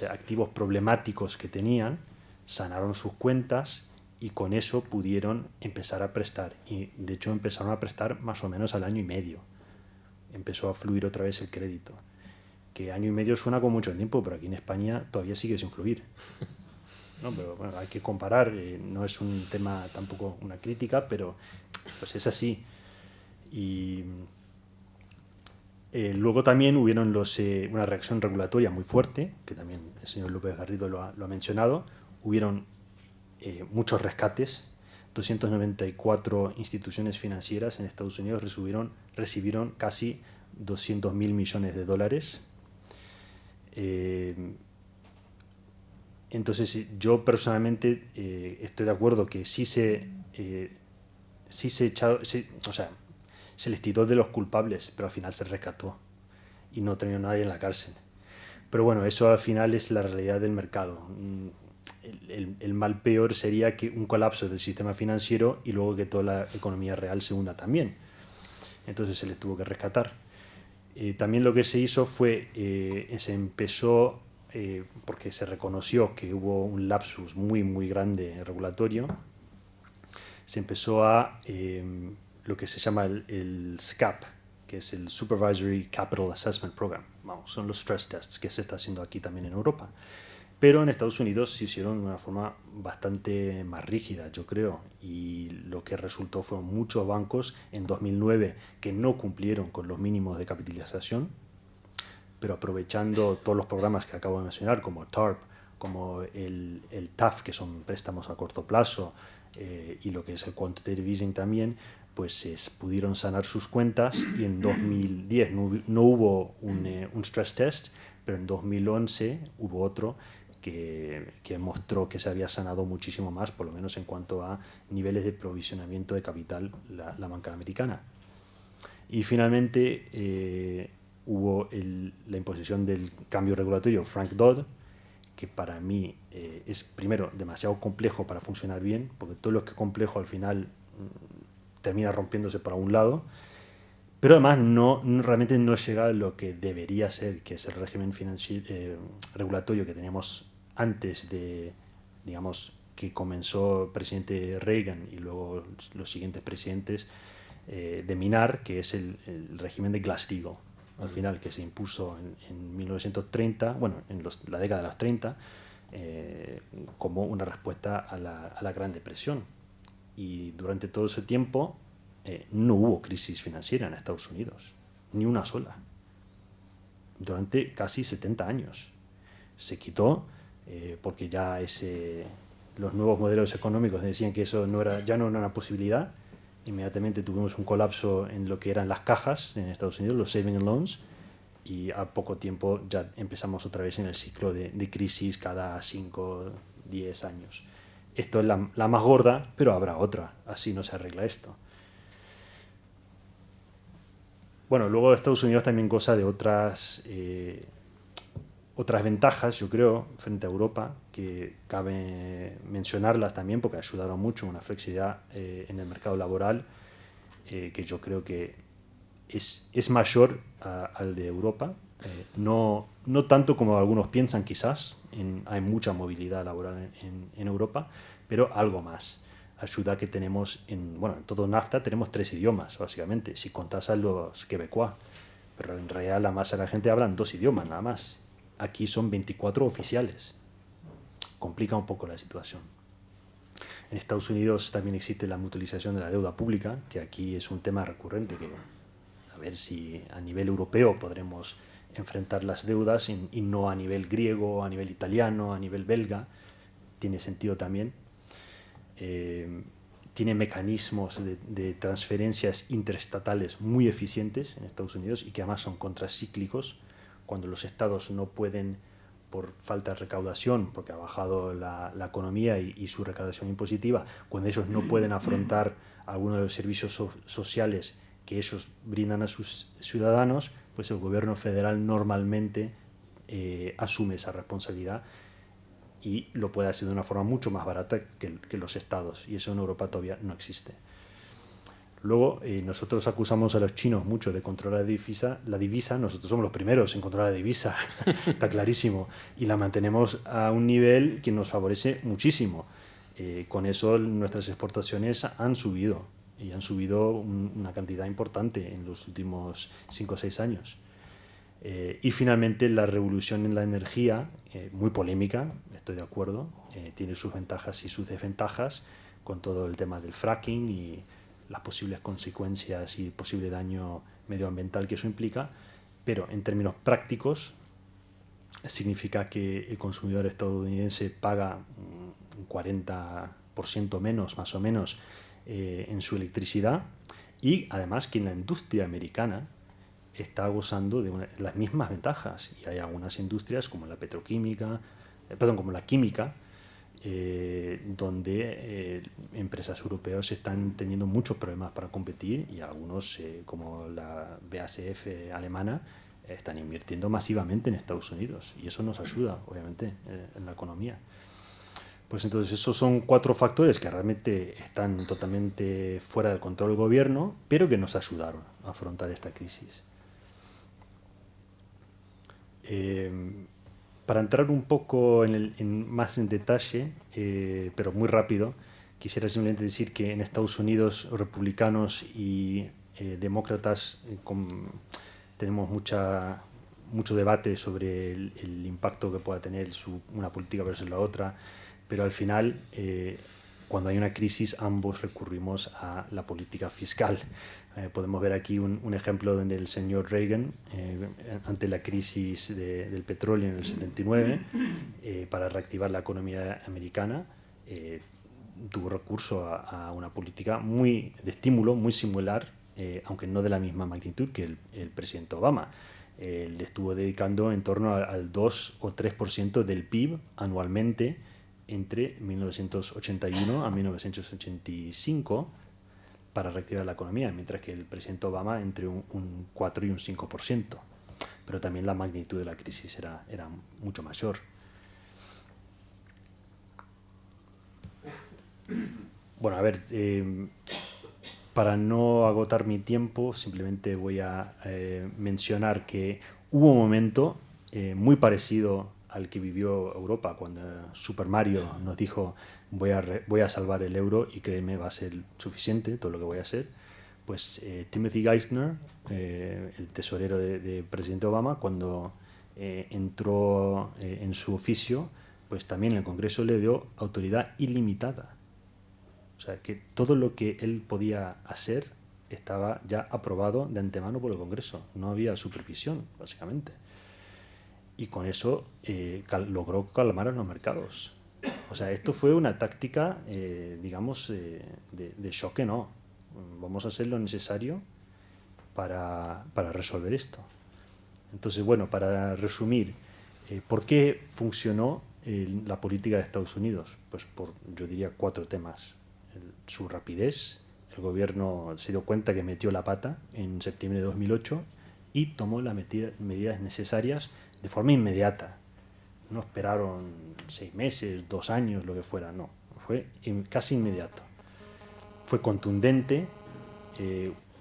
activos problemáticos que tenían, sanaron sus cuentas y con eso pudieron empezar a prestar. Y de hecho empezaron a prestar más o menos al año y medio. Empezó a fluir otra vez el crédito. Que año y medio suena con mucho tiempo, pero aquí en España todavía sigue sin fluir. No, pero bueno, hay que comparar, no es un tema tampoco una crítica, pero pues es así. Y luego también hubieron una reacción regulatoria muy fuerte, que también el señor López Garrido lo ha mencionado. Hubieron muchos rescates. 294 instituciones financieras en Estados Unidos recibieron casi 200.000 millones de dólares. Entonces yo personalmente estoy de acuerdo que sí se les tiró de los culpables, pero al final se rescató y no terminó nadie en la cárcel. Pero bueno, eso al final es la realidad del mercado. El mal peor sería que un colapso del sistema financiero y luego que toda la economía real se hunda también. Entonces se les tuvo que rescatar. También lo que se hizo fue, se empezó, porque se reconoció que hubo un lapsus muy, muy grande regulatorio, se empezó a lo que se llama el SCAP, que es el Supervisory Capital Assessment Program. Vamos, son los stress tests que se está haciendo aquí también en Europa. Pero en Estados Unidos se hicieron de una forma bastante más rígida, yo creo, y lo que resultó fueron muchos bancos en 2009 que no cumplieron con los mínimos de capitalización, pero aprovechando todos los programas que acabo de mencionar, como TARP como el TAF, que son préstamos a corto plazo, y lo que es el quantitative easing también, pues pudieron sanar sus cuentas, y en 2010 no hubo un stress test, pero en 2011 hubo otro que mostró que se había sanado muchísimo más, por lo menos en cuanto a niveles de provisionamiento de capital, la banca americana. Y finalmente hubo la imposición del cambio regulatorio Frank-Dodd, que para mí es, primero, demasiado complejo para funcionar bien, porque todo lo que es complejo al final termina rompiéndose por un lado, pero además realmente no llega a lo que debería ser, que es el régimen regulatorio que teníamos antes de, digamos, que comenzó el presidente Reagan y luego los siguientes presidentes, de minar, que es el régimen de Glass-Steagall, al final, que se impuso en 1930, bueno, en la década de los 30, como una respuesta a la Gran Depresión. Y durante todo ese tiempo no hubo crisis financiera en Estados Unidos, ni una sola, durante casi 70 años. Se quitó porque ya los nuevos modelos económicos decían que eso ya no era una posibilidad. Inmediatamente tuvimos un colapso en lo que eran las cajas en Estados Unidos, los saving and loans, y a poco tiempo ya empezamos otra vez en el ciclo de crisis cada 5, 10 años. Esto es la más gorda, pero habrá otra, así no se arregla esto. Bueno, luego Estados Unidos también goza de otras ventajas, yo creo, frente a Europa, que cabe mencionarlas también porque ayudaron mucho a una flexibilidad en el mercado laboral, que yo creo que es mayor al de Europa. No tanto como algunos piensan quizás, hay mucha movilidad laboral en Europa, pero algo más. Ayuda que tenemos, en todo NAFTA tenemos 3 idiomas, básicamente, si contás a los quebecois, pero en realidad la masa de la gente hablan 2 idiomas nada más. Aquí son 24 oficiales. Complica un poco la situación. En Estados Unidos también existe la mutualización de la deuda pública, que aquí es un tema recurrente, que a ver si a nivel europeo podremos enfrentar las deudas y no a nivel griego, a nivel italiano, a nivel belga. Tiene sentido también. Tiene mecanismos de transferencias interestatales muy eficientes en Estados Unidos y que además son contracíclicos. Cuando los estados no pueden, por falta de recaudación, porque ha bajado la economía y su recaudación impositiva, cuando ellos no pueden afrontar algunos de los servicios sociales que ellos brindan a sus ciudadanos, pues el gobierno federal normalmente asume esa responsabilidad y lo puede hacer de una forma mucho más barata que los estados, y eso en Europa todavía no existe. Luego, nosotros acusamos a los chinos mucho de controlar la divisa. Nosotros somos los primeros en controlar la divisa, está clarísimo, y la mantenemos a un nivel que nos favorece muchísimo. Con eso nuestras exportaciones han subido, y han subido una cantidad importante en los últimos 5 o 6 años. Y finalmente la revolución en la energía, muy polémica, estoy de acuerdo, tiene sus ventajas y sus desventajas, con todo el tema del fracking y las posibles consecuencias y posible daño medioambiental que eso implica, pero en términos prácticos significa que el consumidor estadounidense paga un 40% menos, más o menos, en su electricidad, y además que en la industria americana está gozando de las mismas ventajas, y hay algunas industrias como la petroquímica, como la química, donde empresas europeas están teniendo muchos problemas para competir, y algunos, como la BASF alemana, están invirtiendo masivamente en Estados Unidos, y eso nos ayuda, obviamente, en la economía. Pues entonces esos son 4 factores que realmente están totalmente fuera del control del gobierno, pero que nos ayudaron a afrontar esta crisis. Para entrar un poco más en detalle, pero muy rápido, quisiera simplemente decir que en Estados Unidos republicanos y demócratas tenemos mucho debate sobre el impacto que pueda tener una política versus la otra, pero al final, cuando hay una crisis, ambos recurrimos a la política fiscal. Podemos ver aquí un ejemplo donde el señor Reagan, ante la crisis del petróleo en el 79, para reactivar la economía americana, tuvo recurso a una política de estímulo muy similar, aunque no de la misma magnitud que el presidente Obama. Le estuvo dedicando en torno al 2 o 3% del PIB anualmente entre 1981 a 1985 para reactivar la economía, mientras que el presidente Obama entre un 4 y un 5%. Pero también la magnitud de la crisis era mucho mayor. Bueno, a ver, para no agotar mi tiempo, simplemente voy a mencionar que hubo un momento muy parecido al que vivió Europa, cuando Super Mario nos dijo voy a salvar el euro y créeme, va a ser suficiente todo lo que voy a hacer. Pues Timothy Geithner, el tesorero de presidente Obama, cuando entró en su oficio, pues también el Congreso le dio autoridad ilimitada. O sea, que todo lo que él podía hacer estaba ya aprobado de antemano por el Congreso. No había supervisión, básicamente. Y con eso logró calmar a los mercados. O sea, esto fue una táctica, digamos, de choque, no. Vamos a hacer lo necesario para resolver esto. Entonces, bueno, para resumir, ¿por qué funcionó la política de Estados Unidos? Pues yo diría 4 temas. Su rapidez, el gobierno se dio cuenta que metió la pata en septiembre de 2008 y tomó las medidas necesarias de forma inmediata. No esperaron 6 meses, 2 años, lo que fuera, no. Fue casi inmediato. Fue contundente.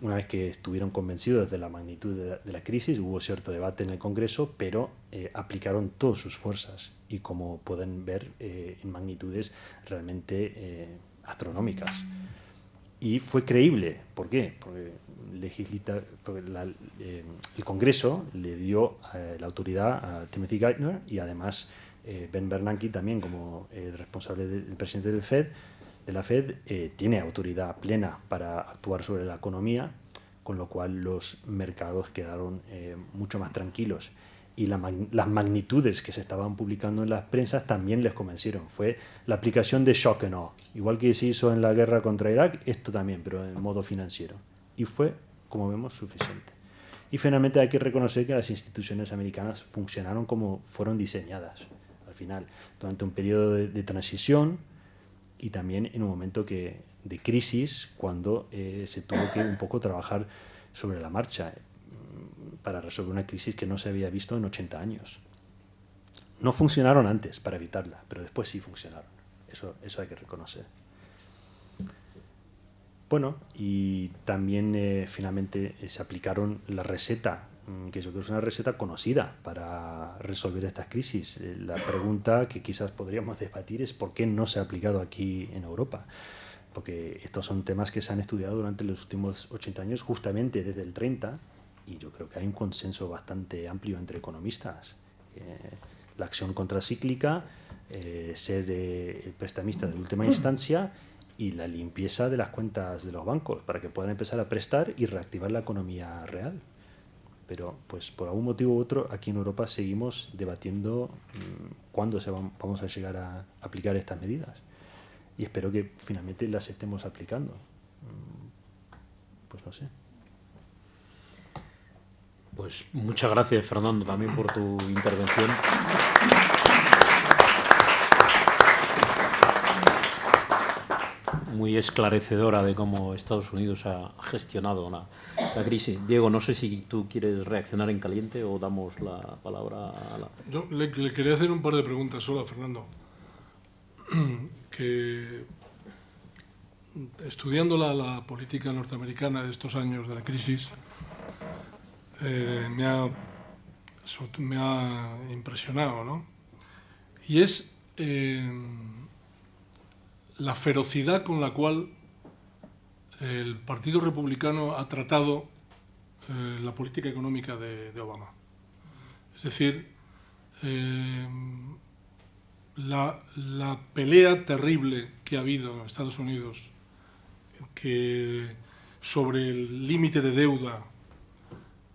Una vez que estuvieron convencidos de la magnitud de la crisis, hubo cierto debate en el Congreso, pero aplicaron todas sus fuerzas y, como pueden ver, en magnitudes realmente astronómicas. Y fue creíble. ¿Por qué? Porque el Congreso le dio la autoridad a Timothy Geithner y además Ben Bernanke también, como el responsable del presidente de la Fed, tiene autoridad plena para actuar sobre la economía, con lo cual los mercados quedaron mucho más tranquilos. Y las magnitudes que se estaban publicando en las prensas también les convencieron. Fue la aplicación de shock and awe. Igual que se hizo en la guerra contra Irak, esto también, pero en modo financiero. Y fue, como vemos, suficiente. Y finalmente hay que reconocer que las instituciones americanas funcionaron como fueron diseñadas, al final, durante un periodo de transición y también en un momento de crisis, cuando se tuvo que un poco trabajar sobre la marcha para resolver una crisis que no se había visto en 80 años. No funcionaron antes para evitarla, pero después sí funcionaron. Eso hay que reconocer. Bueno, y también finalmente se aplicaron la receta, que yo creo que es una receta conocida para resolver estas crisis. La pregunta que quizás podríamos debatir es por qué no se ha aplicado aquí en Europa. Porque estos son temas que se han estudiado durante los últimos 80 años, justamente desde el 30, y yo creo que hay un consenso bastante amplio entre economistas. La acción contracíclica, ser el prestamista de última instancia y la limpieza de las cuentas de los bancos para que puedan empezar a prestar y reactivar la economía real. Pero pues por algún motivo u otro aquí en Europa seguimos debatiendo cuándo vamos a llegar a aplicar estas medidas. Y espero que finalmente las estemos aplicando. Pues no sé. Pues muchas gracias, Fernando, también por tu intervención. Muy esclarecedora de cómo Estados Unidos ha gestionado la crisis. Diego, no sé si tú quieres reaccionar en caliente o damos la palabra a la... Yo le quería hacer un par de preguntas solo a Fernando. Que estudiando la política norteamericana de estos años de la crisis, me ha impresionado, ¿no? Y es la ferocidad con la cual el Partido Republicano ha tratado la política económica de Obama. Es decir, la pelea terrible que ha habido en Estados Unidos, que sobre el límite de deuda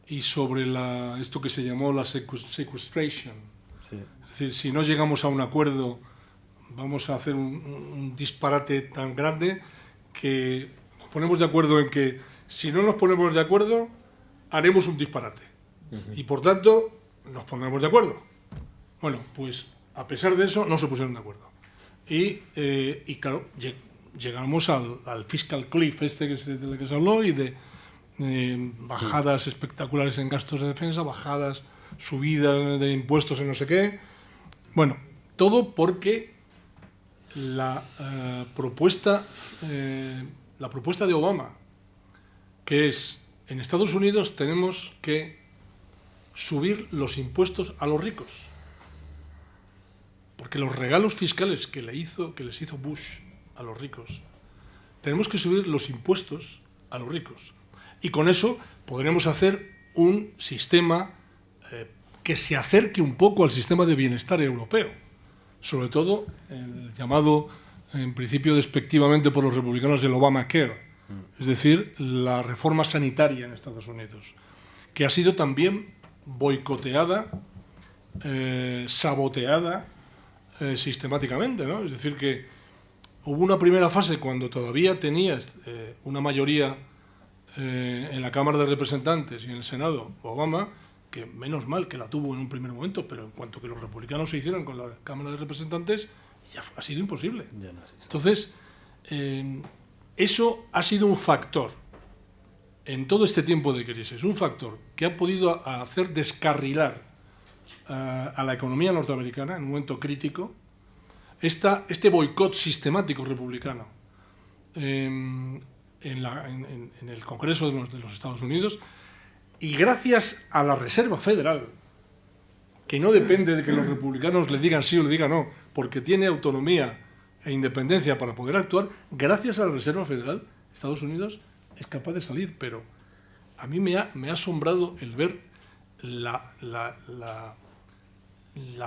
y sobre esto que se llamó la sequestration. Sí. Es decir, si no llegamos a un acuerdo, vamos a hacer un disparate tan grande que nos ponemos de acuerdo en que si no nos ponemos de acuerdo, haremos un disparate. Y por tanto, nos pondremos de acuerdo. Bueno, pues a pesar de eso, no se pusieron de acuerdo. Y claro, llegamos al fiscal cliff del que se habló y de bajadas espectaculares en gastos de defensa, bajadas, subidas de impuestos en no sé qué. Bueno, todo porque la propuesta de Obama, que es, en Estados Unidos tenemos que subir los impuestos a los ricos. Porque los regalos fiscales que les hizo Bush a los ricos, tenemos que subir los impuestos a los ricos. Y con eso podremos hacer un sistema que se acerque un poco al sistema de bienestar europeo. Sobre todo el llamado, en principio despectivamente por los republicanos, el Obamacare. Es decir, la reforma sanitaria en Estados Unidos, que ha sido también boicoteada, saboteada sistemáticamente, ¿no? Es decir, que hubo una primera fase cuando todavía tenías una mayoría en la Cámara de Representantes y en el Senado, Obama, que menos mal que la tuvo en un primer momento, pero en cuanto que los republicanos se hicieron con la Cámara de Representantes, ya ha sido imposible. Ya no existe. Entonces, eso ha sido un factor en todo este tiempo de crisis, un factor que ha podido hacer descarrilar a la economía norteamericana en un momento crítico, este boicot sistemático republicano en el Congreso de los Estados Unidos, y gracias a la Reserva Federal, que no depende de que los republicanos le digan sí o le digan no, porque tiene autonomía e independencia para poder actuar, gracias a la Reserva Federal, Estados Unidos es capaz de salir. Pero a mí me ha asombrado el ver la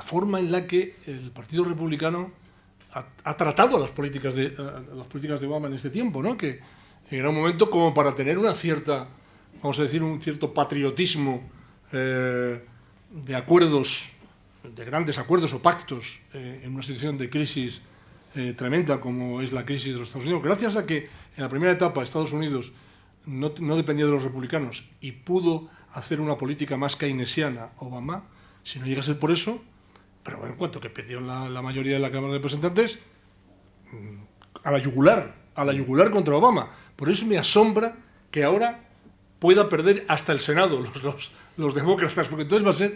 forma en la que el Partido Republicano ha tratado a las políticas de Obama en este tiempo, ¿no? Que era un momento como para tener una cierta, vamos a decir, un cierto patriotismo de acuerdos, de grandes acuerdos o pactos en una situación de crisis tremenda como es la crisis de los Estados Unidos. Gracias a que en la primera etapa Estados Unidos no dependía de los republicanos y pudo hacer una política más keynesiana, Obama, si no llega a ser por eso, pero en cuanto que perdió la mayoría de la Cámara de Representantes, a la yugular contra Obama. Por eso me asombra que ahora pueda perder hasta el Senado los demócratas, porque entonces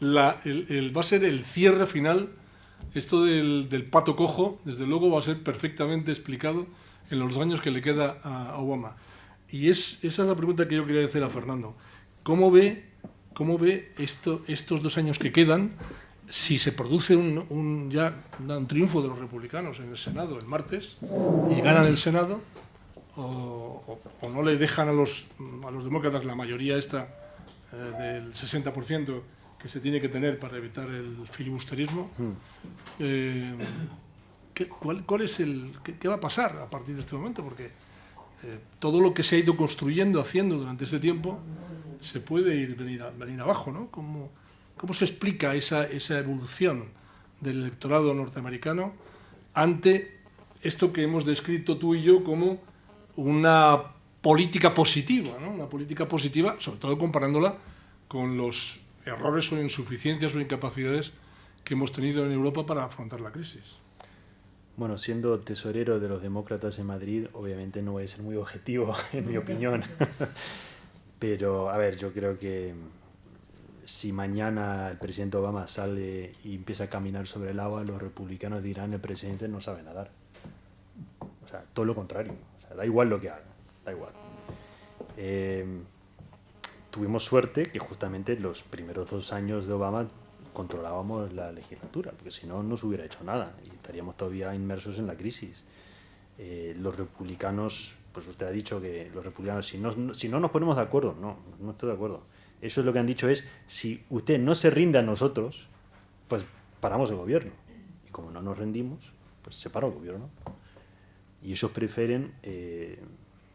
va a ser el cierre final. Esto del pato cojo, desde luego, va a ser perfectamente explicado en los 2 años que le queda a Obama. Y esa es la pregunta que yo quería hacer a Fernando. ¿Cómo ve estos 2 años que quedan, si se produce un triunfo de los republicanos en el Senado el martes y ganan el Senado, o no le dejan a los demócratas la mayoría esta del 60% que se tiene que tener para evitar el filibusterismo? ¿Qué va a pasar a partir de este momento? Porque todo lo que se ha ido haciendo durante este tiempo se puede venir abajo, ¿no? ¿Cómo se explica esa evolución del electorado norteamericano ante esto que hemos descrito tú y yo como una política positiva, ¿no? Una política positiva, sobre todo comparándola con los errores o insuficiencias o incapacidades que hemos tenido en Europa para afrontar la crisis? Bueno, siendo tesorero de los demócratas en Madrid, obviamente no voy a ser muy objetivo, en mi opinión. Pero, a ver, yo creo que si mañana el presidente Obama sale y empieza a caminar sobre el agua, los republicanos dirán: el presidente no sabe nadar. O sea, todo lo contrario. O sea, da igual lo que haga, da igual. Tuvimos suerte que justamente los primeros 2 años de Obama controlábamos la legislatura, porque si no, no se hubiera hecho nada y estaríamos todavía inmersos en la crisis. Los republicanos, pues usted ha dicho que los republicanos, si no nos ponemos de acuerdo, no estoy de acuerdo. Eso es lo que han dicho, es: si usted no se rinde a nosotros, pues paramos el gobierno. Y como no nos rendimos, pues se para el gobierno. Y ellos prefieren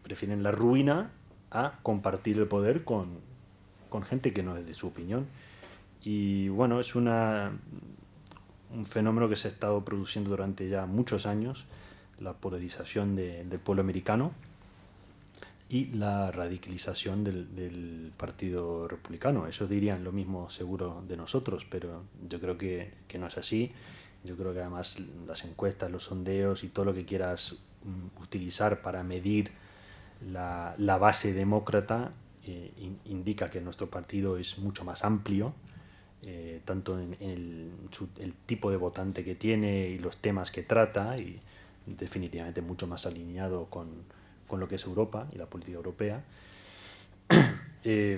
prefieren la ruina a compartir el poder con gente que no es de su opinión. Y bueno, es un fenómeno que se ha estado produciendo durante ya muchos años, la polarización del pueblo americano y la radicalización del Partido Republicano. Ellos dirían lo mismo seguro de nosotros, pero yo creo que no es así. Yo creo que además las encuestas, los sondeos y todo lo que quieras utilizar para medir la base demócrata indica que nuestro partido es mucho más amplio, tanto en el tipo de votante que tiene y los temas que trata, y definitivamente mucho más alineado con lo que es Europa y la política europea.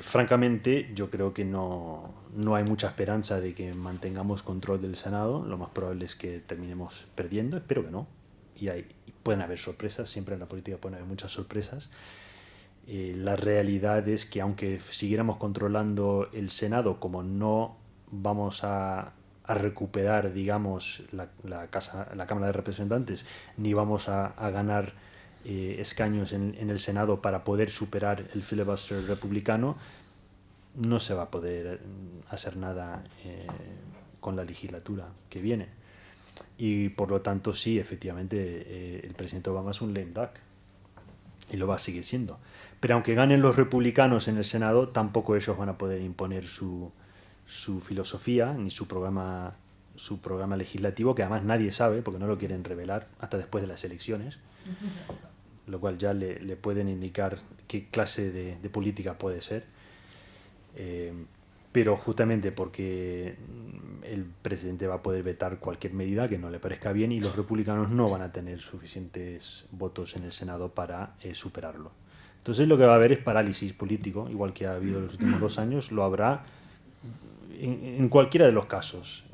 Francamente, yo creo que no hay mucha esperanza de que mantengamos control del Senado. Lo más probable es que terminemos perdiendo, espero que no. Y pueden haber sorpresas, siempre en la política pueden haber muchas sorpresas. La realidad es que aunque siguiéramos controlando el Senado, como no vamos a recuperar, digamos, la Cámara de Representantes, ni vamos a ganar escaños en el Senado para poder superar el filibuster republicano, no se va a poder hacer nada con la legislatura que viene. Y por lo tanto, sí, efectivamente, el presidente Obama es un lame duck y lo va a seguir siendo. Pero aunque ganen los republicanos en el Senado, tampoco ellos van a poder imponer su filosofía ni su programa legislativo, que además nadie sabe porque no lo quieren revelar hasta después de las elecciones, lo cual ya le pueden indicar qué clase de política puede ser. Pero justamente porque el presidente va a poder vetar cualquier medida que no le parezca bien y los republicanos no van a tener suficientes votos en el Senado para superarlo. Entonces lo que va a haber es parálisis político, igual que ha habido en los últimos 2 años, lo habrá en cualquiera de los casos,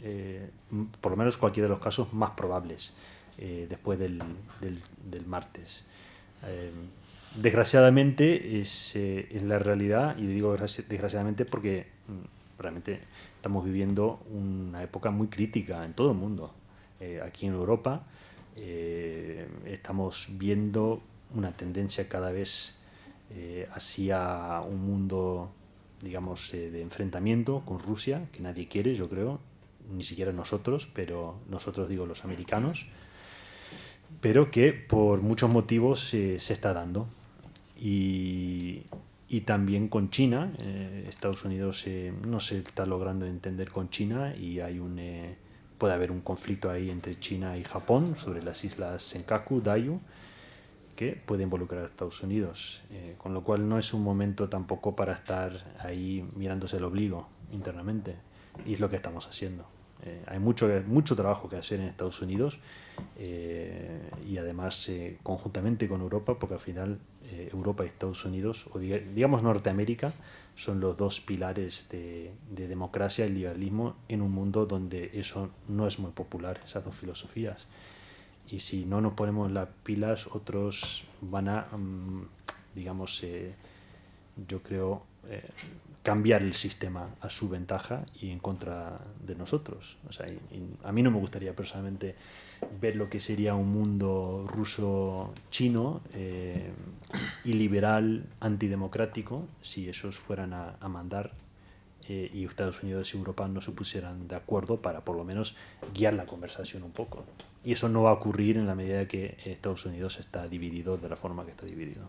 por lo menos cualquiera de los casos más probables después del martes. Desgraciadamente es la realidad, y digo desgraciadamente porque realmente estamos viviendo una época muy crítica en todo el mundo. Aquí en Europa estamos viendo una tendencia cada vez hacia un mundo, digamos, de enfrentamiento con Rusia, que nadie quiere, yo creo, ni siquiera nosotros, pero nosotros, digo, los americanos, pero que por muchos motivos se está dando. Y también con China. Estados Unidos no se está logrando entender con China y puede haber un conflicto ahí entre China y Japón sobre las islas Senkaku, Diaoyu, que puede involucrar a Estados Unidos, con lo cual no es un momento tampoco para estar ahí mirándose el ombligo internamente, y es lo que estamos haciendo. Hay mucho trabajo que hacer en Estados Unidos y además conjuntamente con Europa, porque al final Europa y Estados Unidos, o digamos Norteamérica, son los dos pilares de democracia y liberalismo en un mundo donde eso no es muy popular, esas dos filosofías. Y si no nos ponemos las pilas, otros van a, digamos, yo creo, cambiar el sistema a su ventaja y en contra de nosotros. O sea, a mí no me gustaría personalmente ver lo que sería un mundo ruso-chino iliberal, antidemocrático, si ellos fueran a mandar y Estados Unidos y Europa no se pusieran de acuerdo para por lo menos guiar la conversación un poco. Y eso no va a ocurrir en la medida que Estados Unidos está dividido de la forma que está dividido.